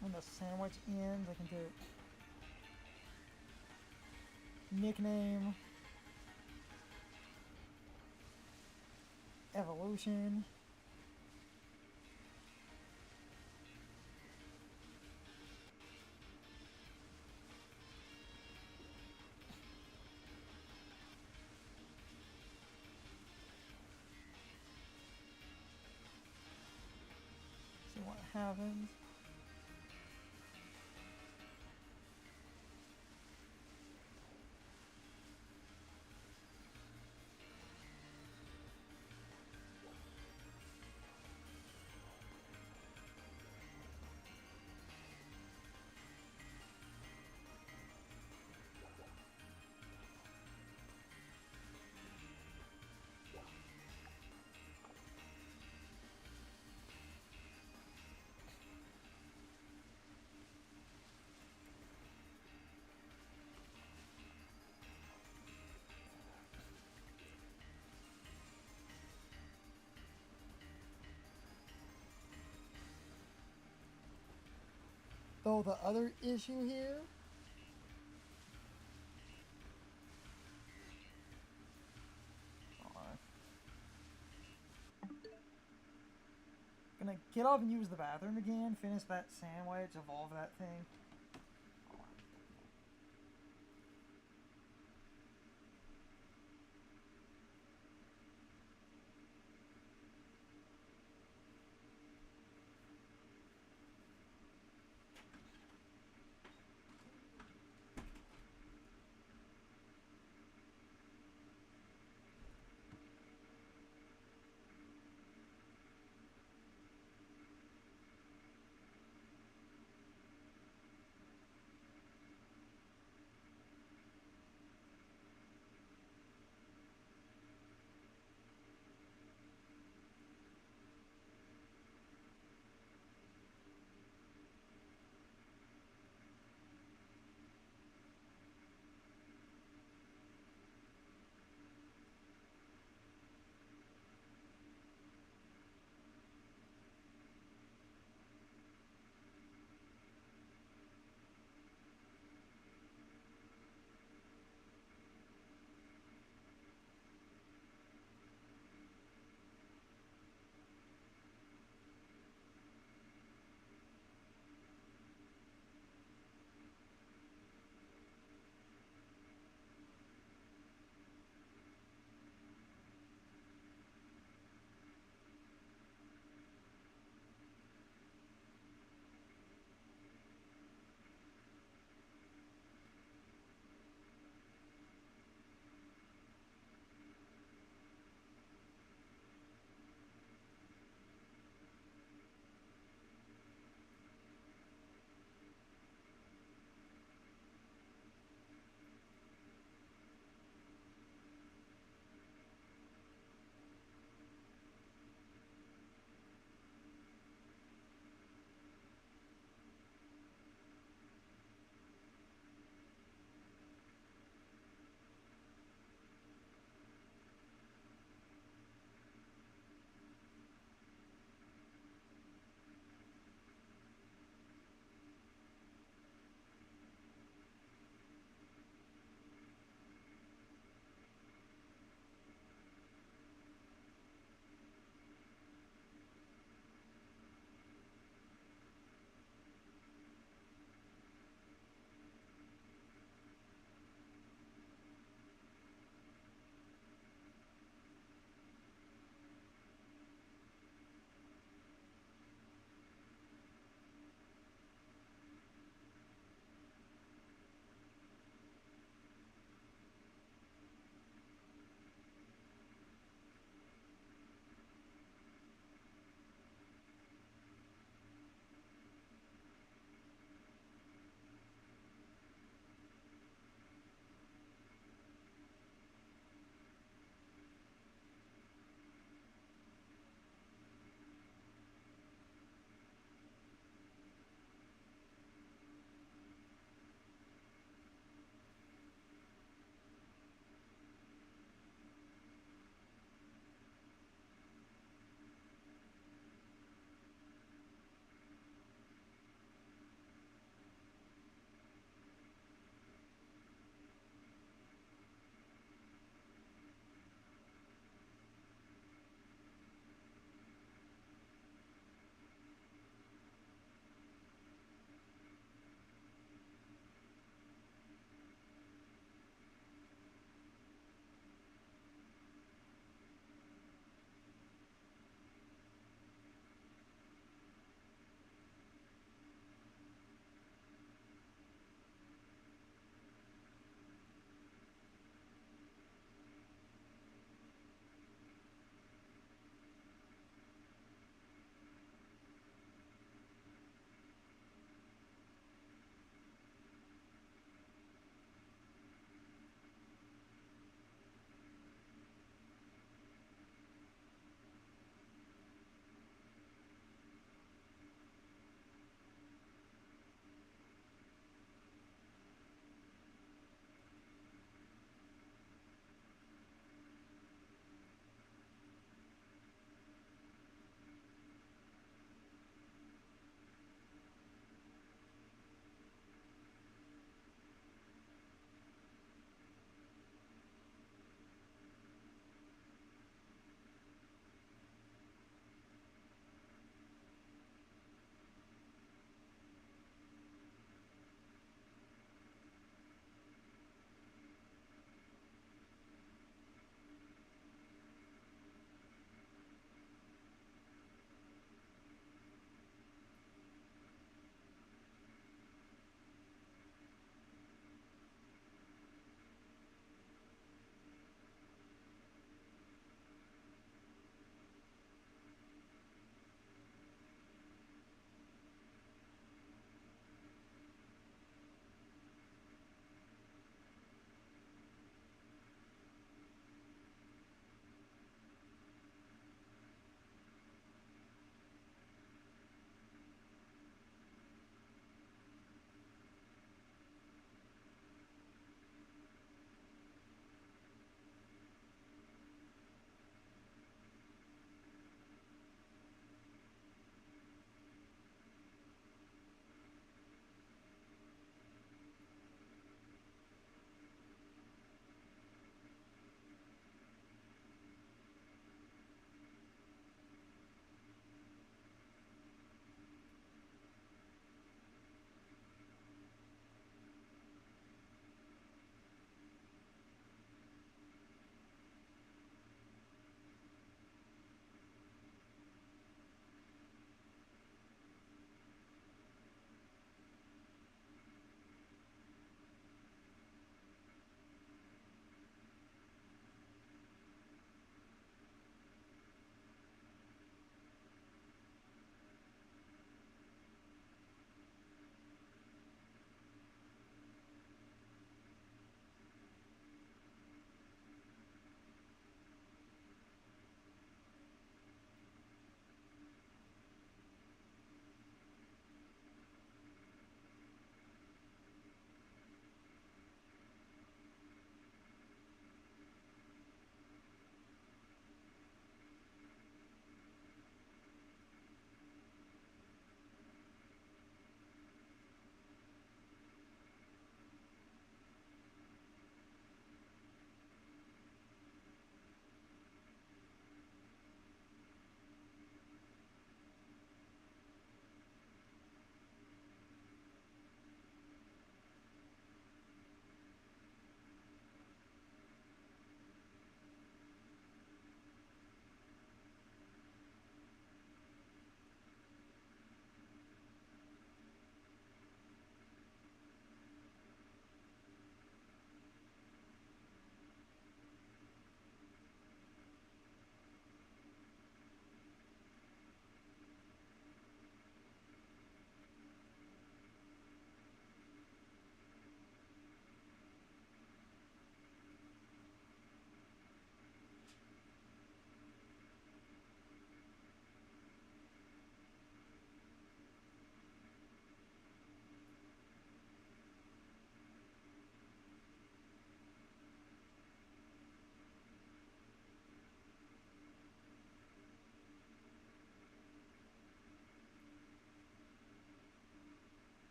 When the sandwich ends, I can do nickname, evolution. See what happens. Though the other issue here gonna get up and use the bathroom again, finish that sandwich, evolve that thing.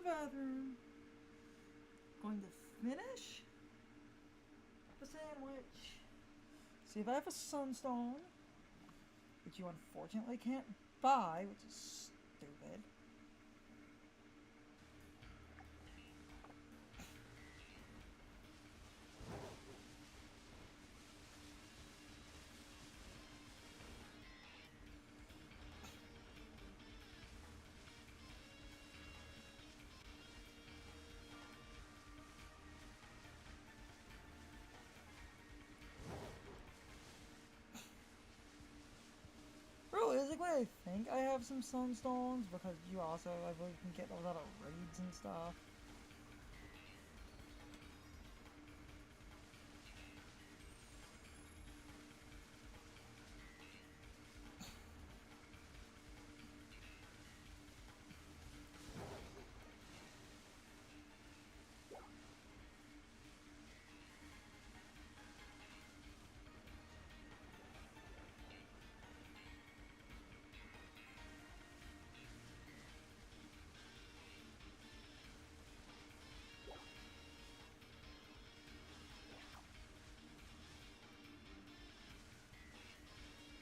bathroom. Going to finish the sandwich. See if I have a sunstone, which you unfortunately can't buy, which is stupid. Realistically, I think I have some sunstones because you also, I believe, can get a lot of raids and stuff.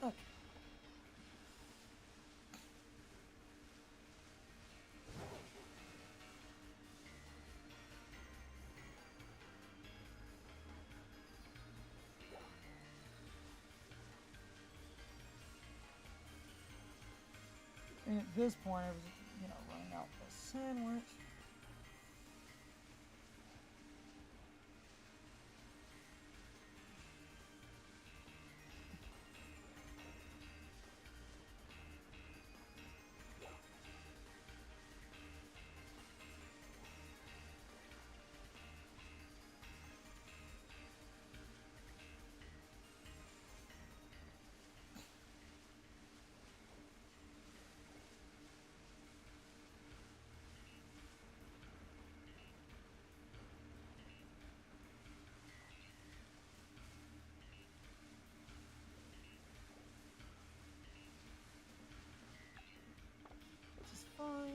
Okay. And at this point, I was, running out the sandwich. Which is fine.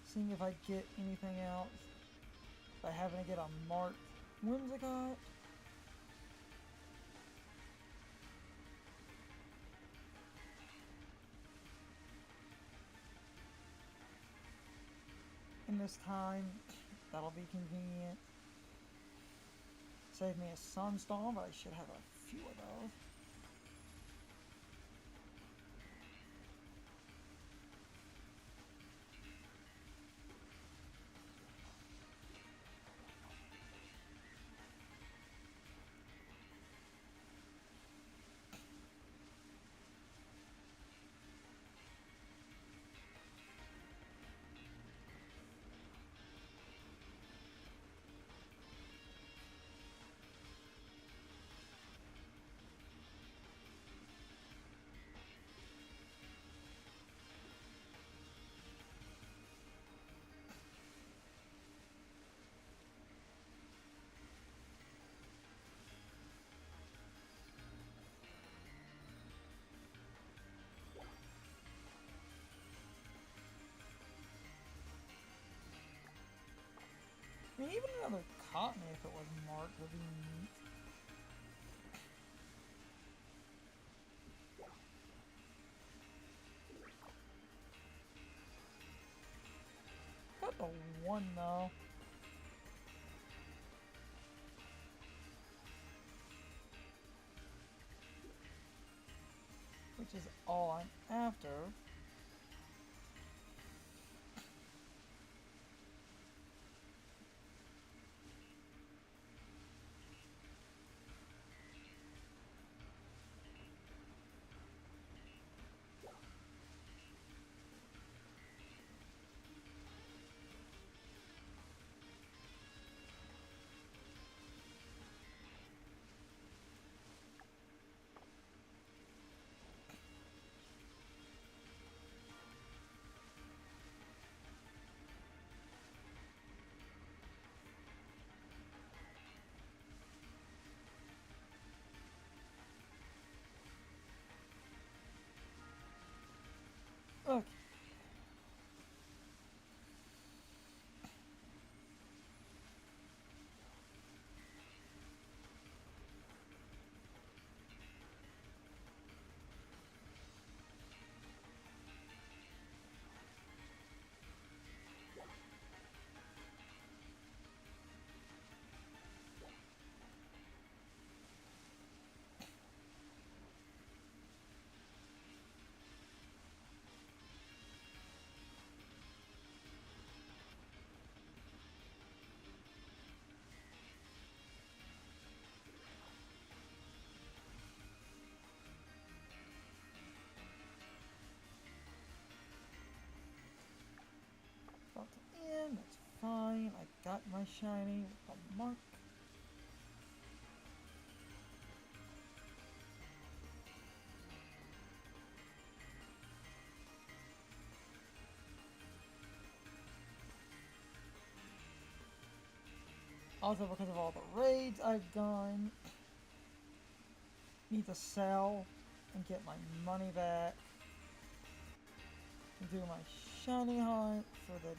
Seeing if I get anything else by having to get a marked Whimsicott. And this time, that'll be convenient. Save me a sunstorm, but I should have a few of those. I mean, even another Cottonee, if it was marked, would be neat. Got the one, though. Which is all I'm after. fine. I got my shiny with the mark. Also because of all the raids I've done. Need to sell and get my money back. And do my shiny hunt for the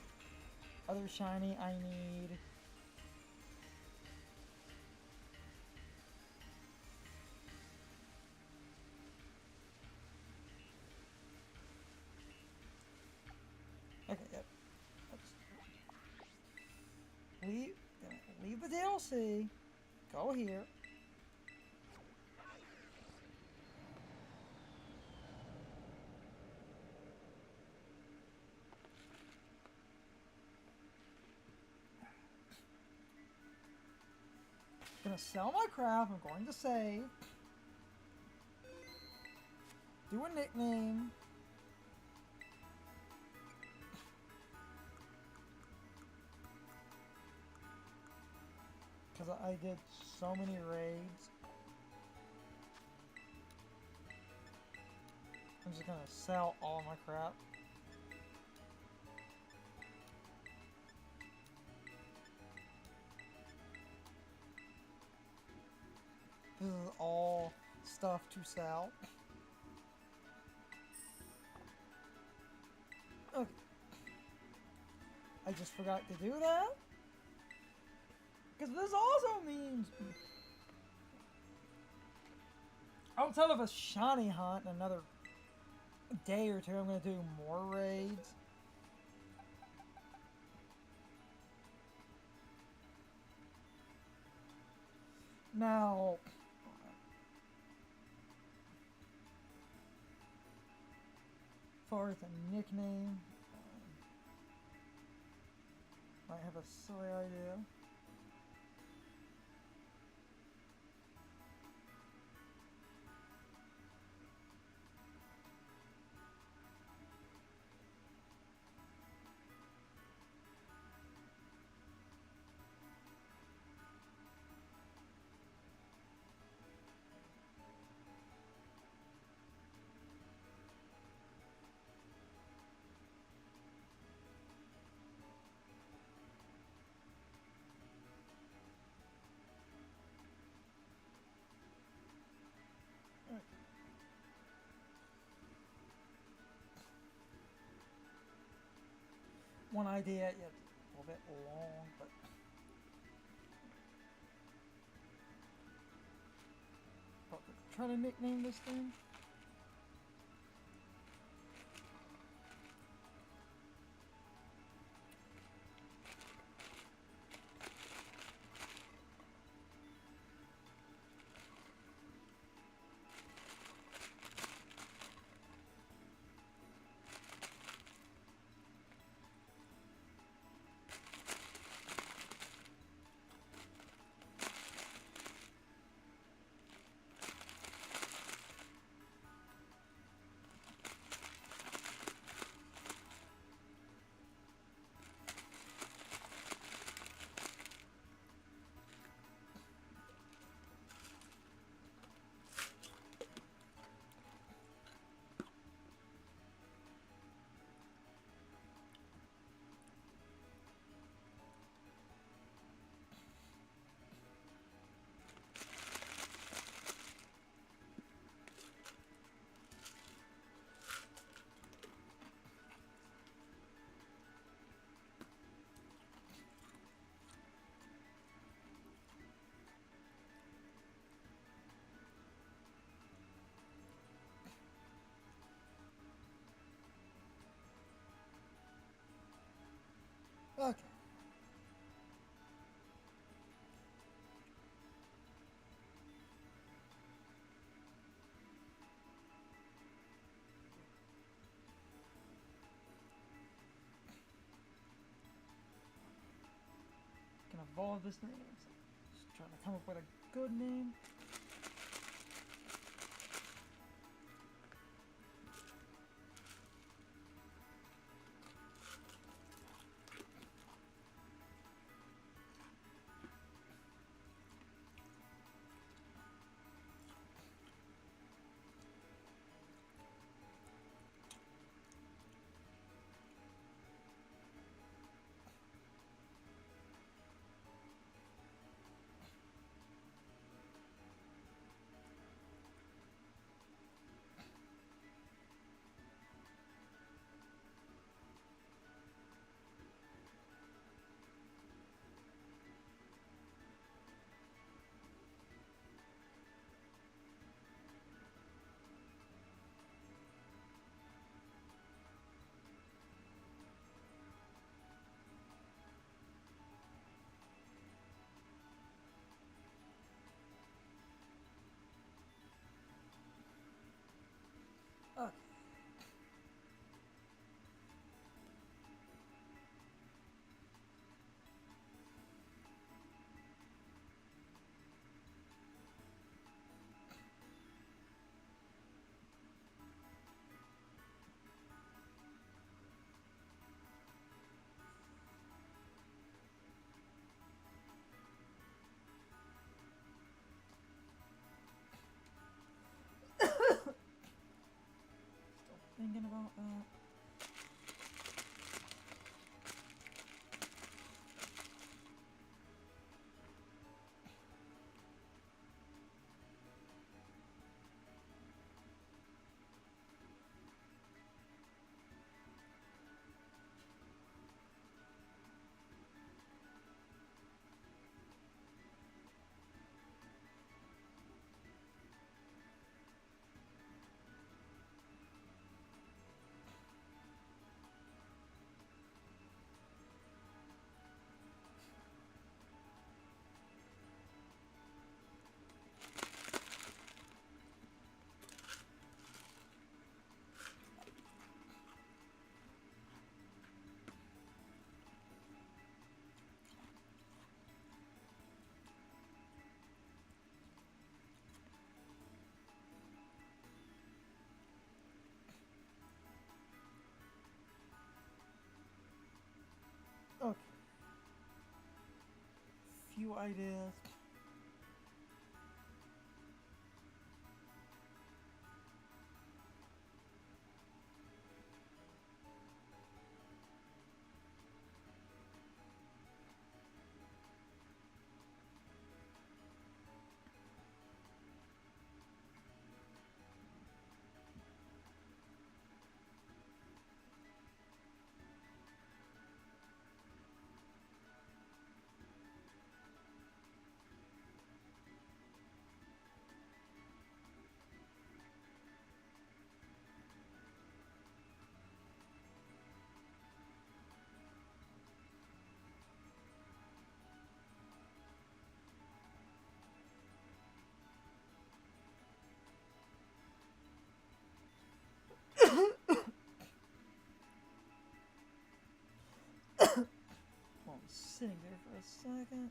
other shiny I need. Okay, yep. Leave the DLC. Go here. Gonna sell my crap. I'm going to save. Do a nickname. Because I did so many raids. I'm just gonna sell all my crap. This is all stuff to sell. Okay. I just forgot to do that. Because this also means outside of a shiny hunt in another day or two, I'm going to do more raids. Now, as far as a nickname, might have a silly idea. One idea, yeah, a little bit long, but try to nickname this thing. Okay. Can evolve this name. Just trying to come up with a good name. that. Okay. Few ideas. Well, I'm sitting there for a second.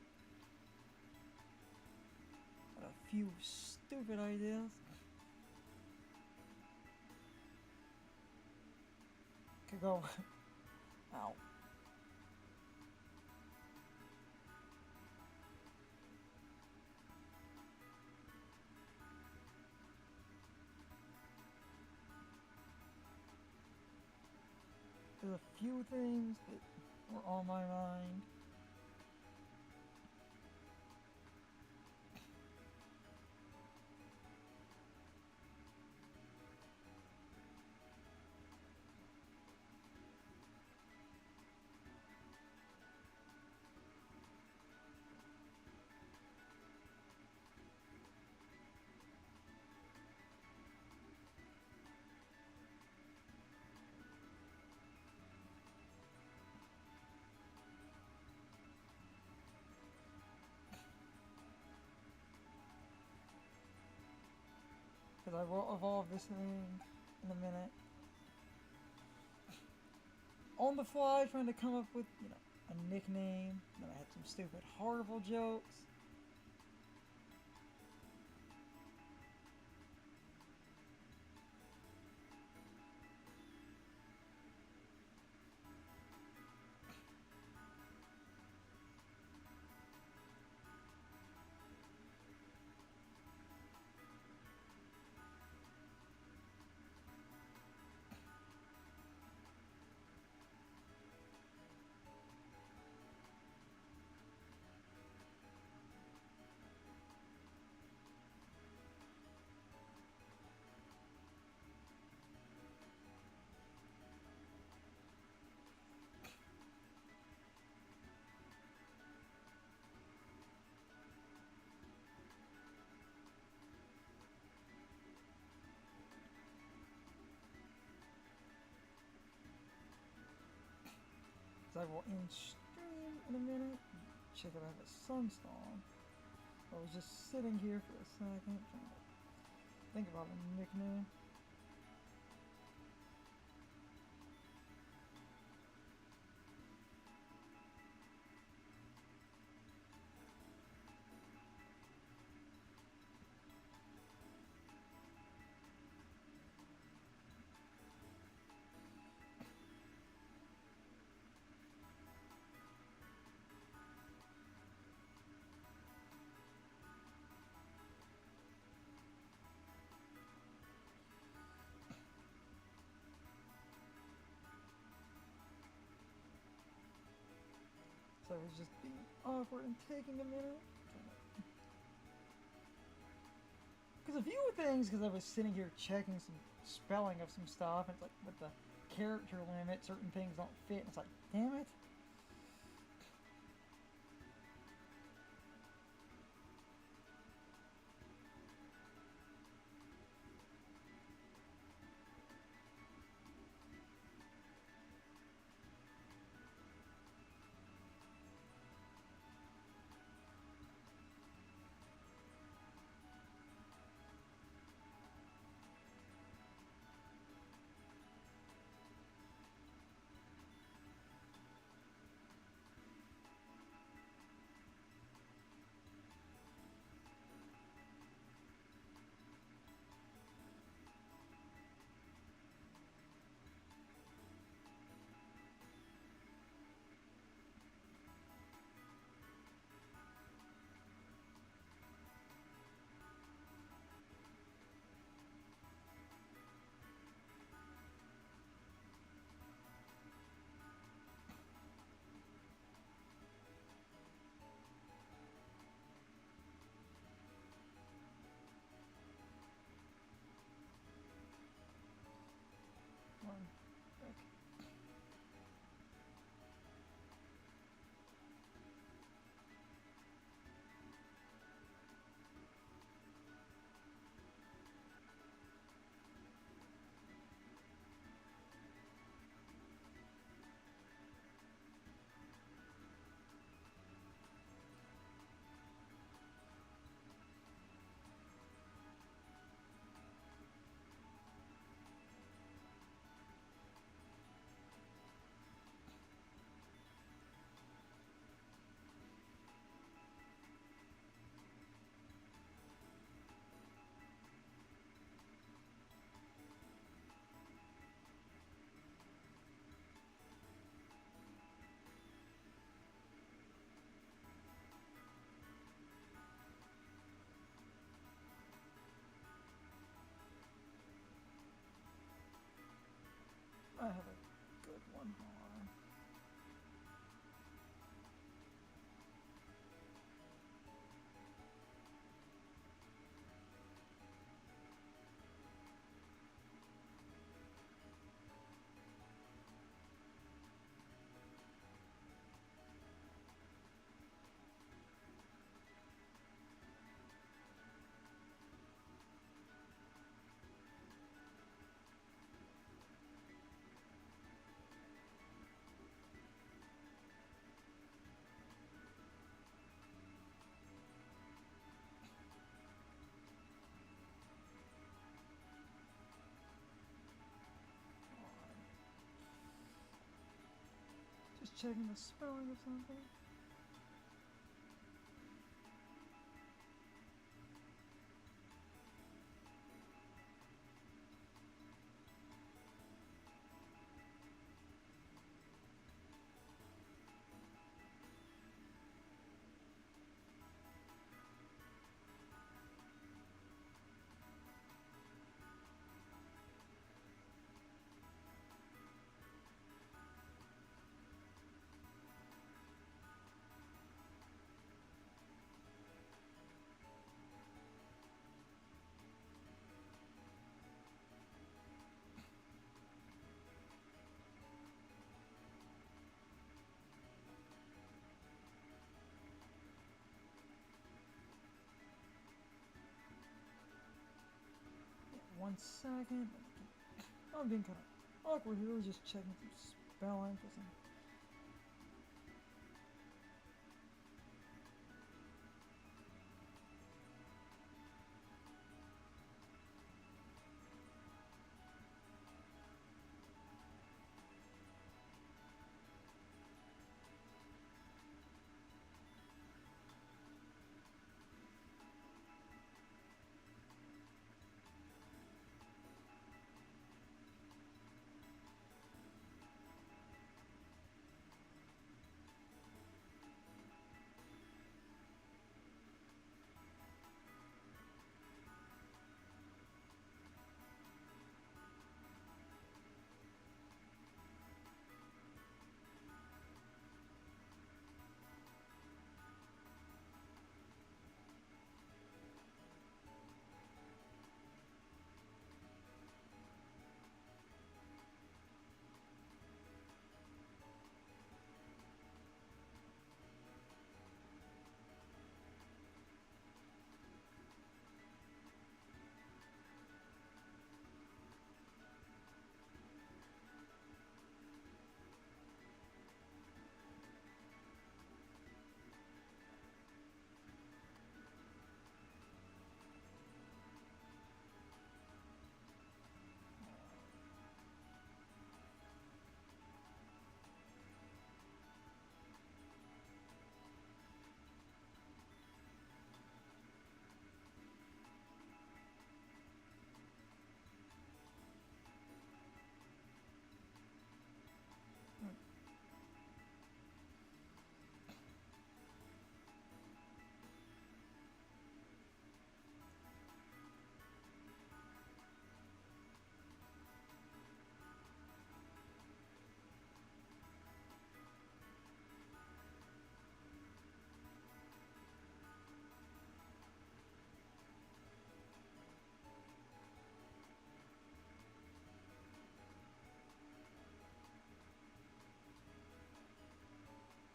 Got a few stupid ideas. Could go. Ow. There's a few things that were on my mind. Because I will evolve this thing in a minute. On the fly, trying to come up with, a nickname. Then I had some stupid, horrible jokes. I will end stream in a minute. Check if I have a sunstorm. I was just sitting here for a second trying to think about a nickname. I was just being awkward and taking a minute. Because a few things, because I was sitting here checking some spelling of some stuff, and it's like with the character limit, certain things don't fit, and it's like, damn it. One. Okay. I have a good one. Hold on. Just checking the spelling of something. Yeah, 1 second. I'm being kind of awkward here. I was just checking some spelling for some.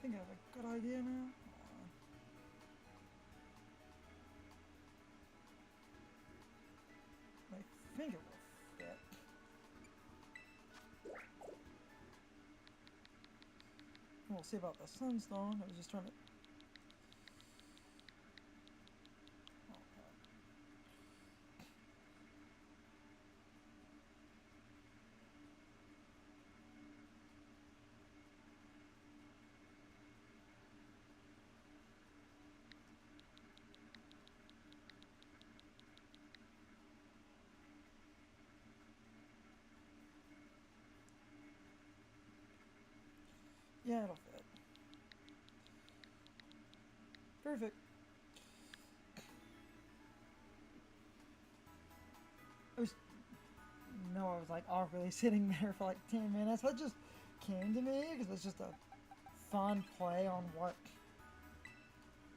think I have a good idea now. I think it will fit. We'll see about the sunstone. I was just trying to. Yeah, it'll fit. Perfect. I was like awkwardly sitting there for like 10 minutes. That just came to me because it's just a fun play on what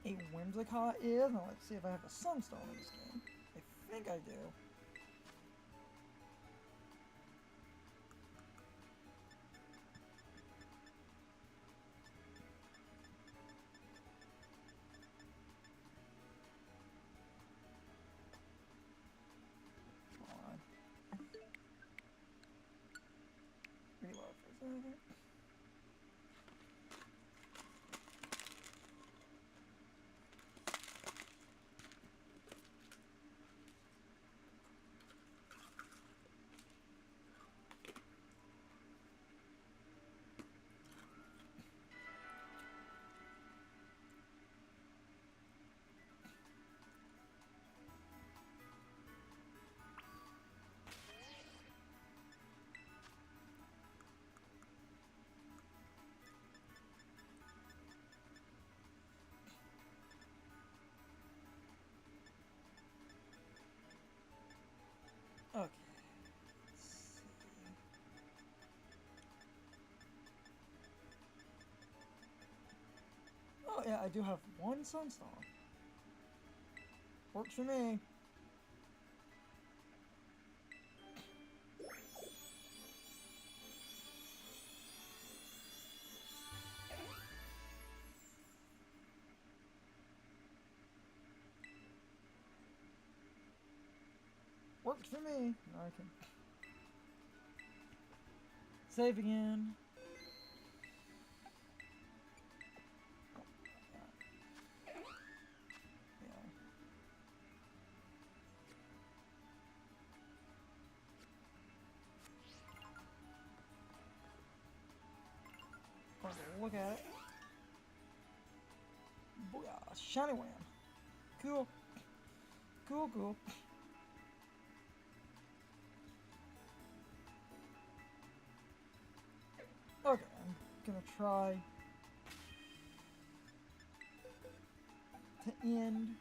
a Whimsicott is. Now let's see if I have a sunstone in this game. I think I do. Reload for a second. Okay. Let's see. Oh yeah, I do have one sunstone. Works for me. Works for me. Now I can save again. Look at it. Booyah! Shiny Wham! Cool. Cool, cool. Okay, I'm gonna try to end.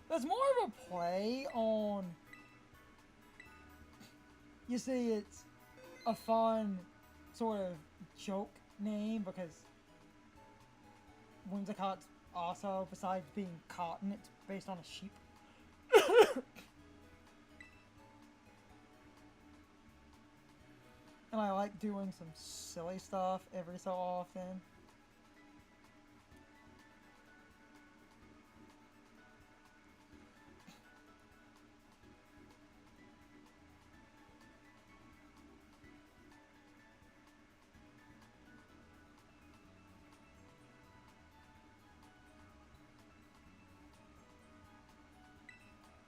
That's more of a play on. You see, it's a fun sort of joke name because Whimsicott's also, besides being cotton, it's based on a sheep. And I like doing some silly stuff every so often.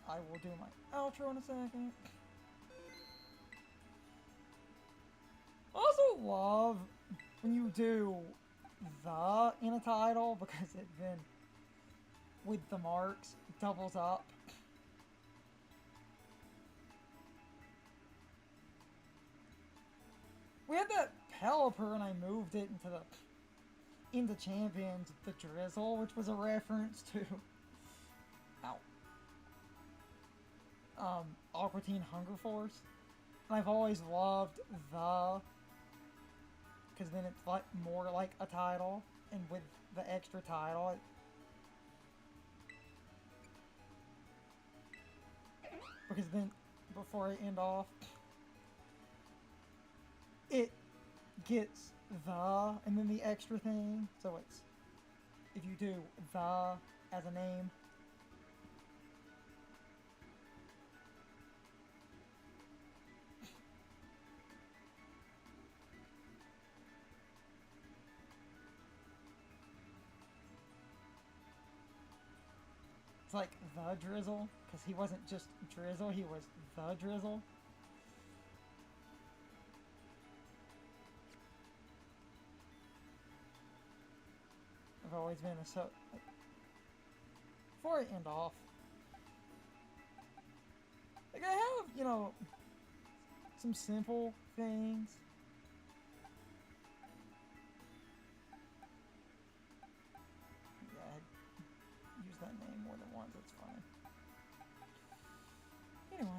I will do my outro in a second. I also love when you do the in a title because it then, with the marks, doubles up. We had that Pelipper and I moved it into Champions, the Drizzle, which was a reference to Aqua Teen Hunger Force. And I've always loved the, because then it's like more like a title, and with the extra title, because then before I end off. It gets the and then the extra thing. So it's if you do the as a name. It's like the Drizzle, because he wasn't just Drizzle, he was the Drizzle. I've always been a so... Like, before I end off, like I have, you know, some simple things. Yeah, I use that name more than once, that's fine. Anyway.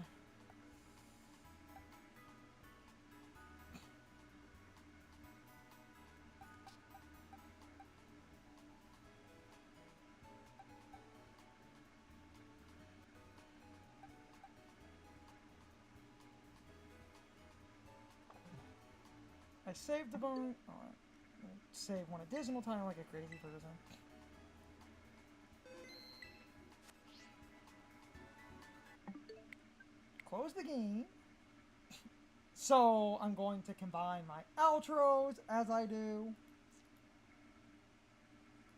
I saved the bone. Oh, I save one additional time like a crazy person. Close the game. So I'm going to combine my outros as I do.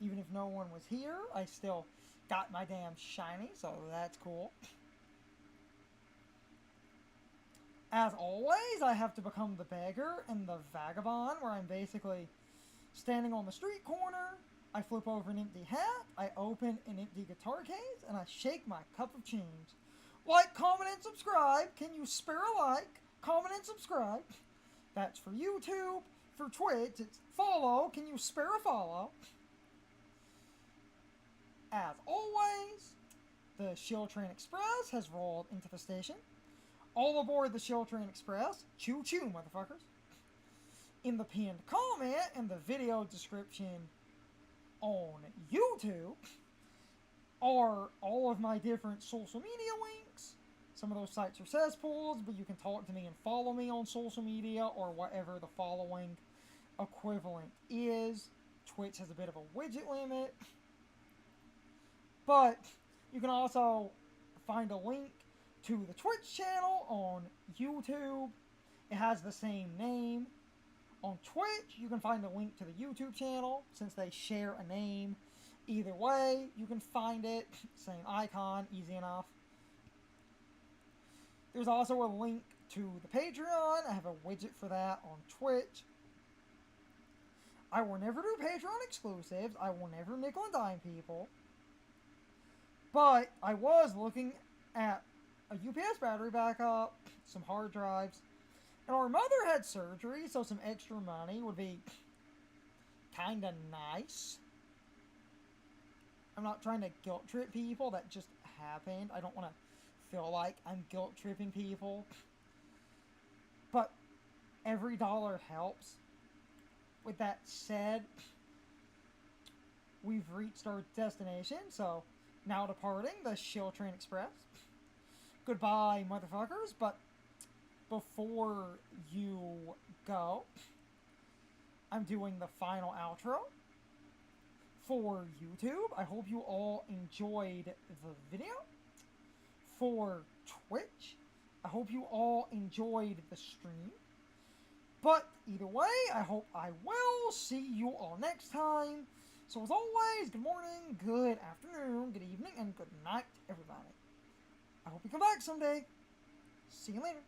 Even if no one was here, I still got my damn shiny, so that's cool. As always, I have to become the beggar and the vagabond, where I'm basically standing on the street corner, I flip over an empty hat, I open an empty guitar case, and I shake my cup of change. Like, comment, and subscribe. Can you spare a like? Comment and subscribe. That's for YouTube. For Twitch, it's follow. Can you spare a follow? As always, the Shield Train Express has rolled into the station. All aboard the Shield Train Express. Choo choo, motherfuckers. In the pinned comment and the video description on YouTube are all of my different social media links. Some of those sites are cesspools, but you can talk to me and follow me on social media or whatever the following equivalent is. Twitch has a bit of a widget limit. But you can also find a link to the Twitch channel on YouTube. It has the same name. On Twitch, you can find a link to the YouTube channel since they share a name. Either way, you can find it. Same icon, easy enough. There's also a link to the Patreon. I have a widget for that on Twitch. I will never do Patreon exclusives. I will never nickel and dime people. But I was looking at a UPS battery backup, some hard drives, and our mother had surgery, so some extra money would be kind of nice. I'm not trying to guilt trip people, that just happened. I don't want to feel like I'm guilt tripping people. But every dollar helps. With that said, we've reached our destination, so now departing the Shield Train Express. Goodbye, motherfuckers, but before you go, I'm doing the final outro for YouTube. I hope you all enjoyed the video. For Twitch, I hope you all enjoyed the stream. But either way, I hope I will see you all next time. So as always, good morning, good afternoon, good evening, and good night, everybody. I hope you come back someday. See you later.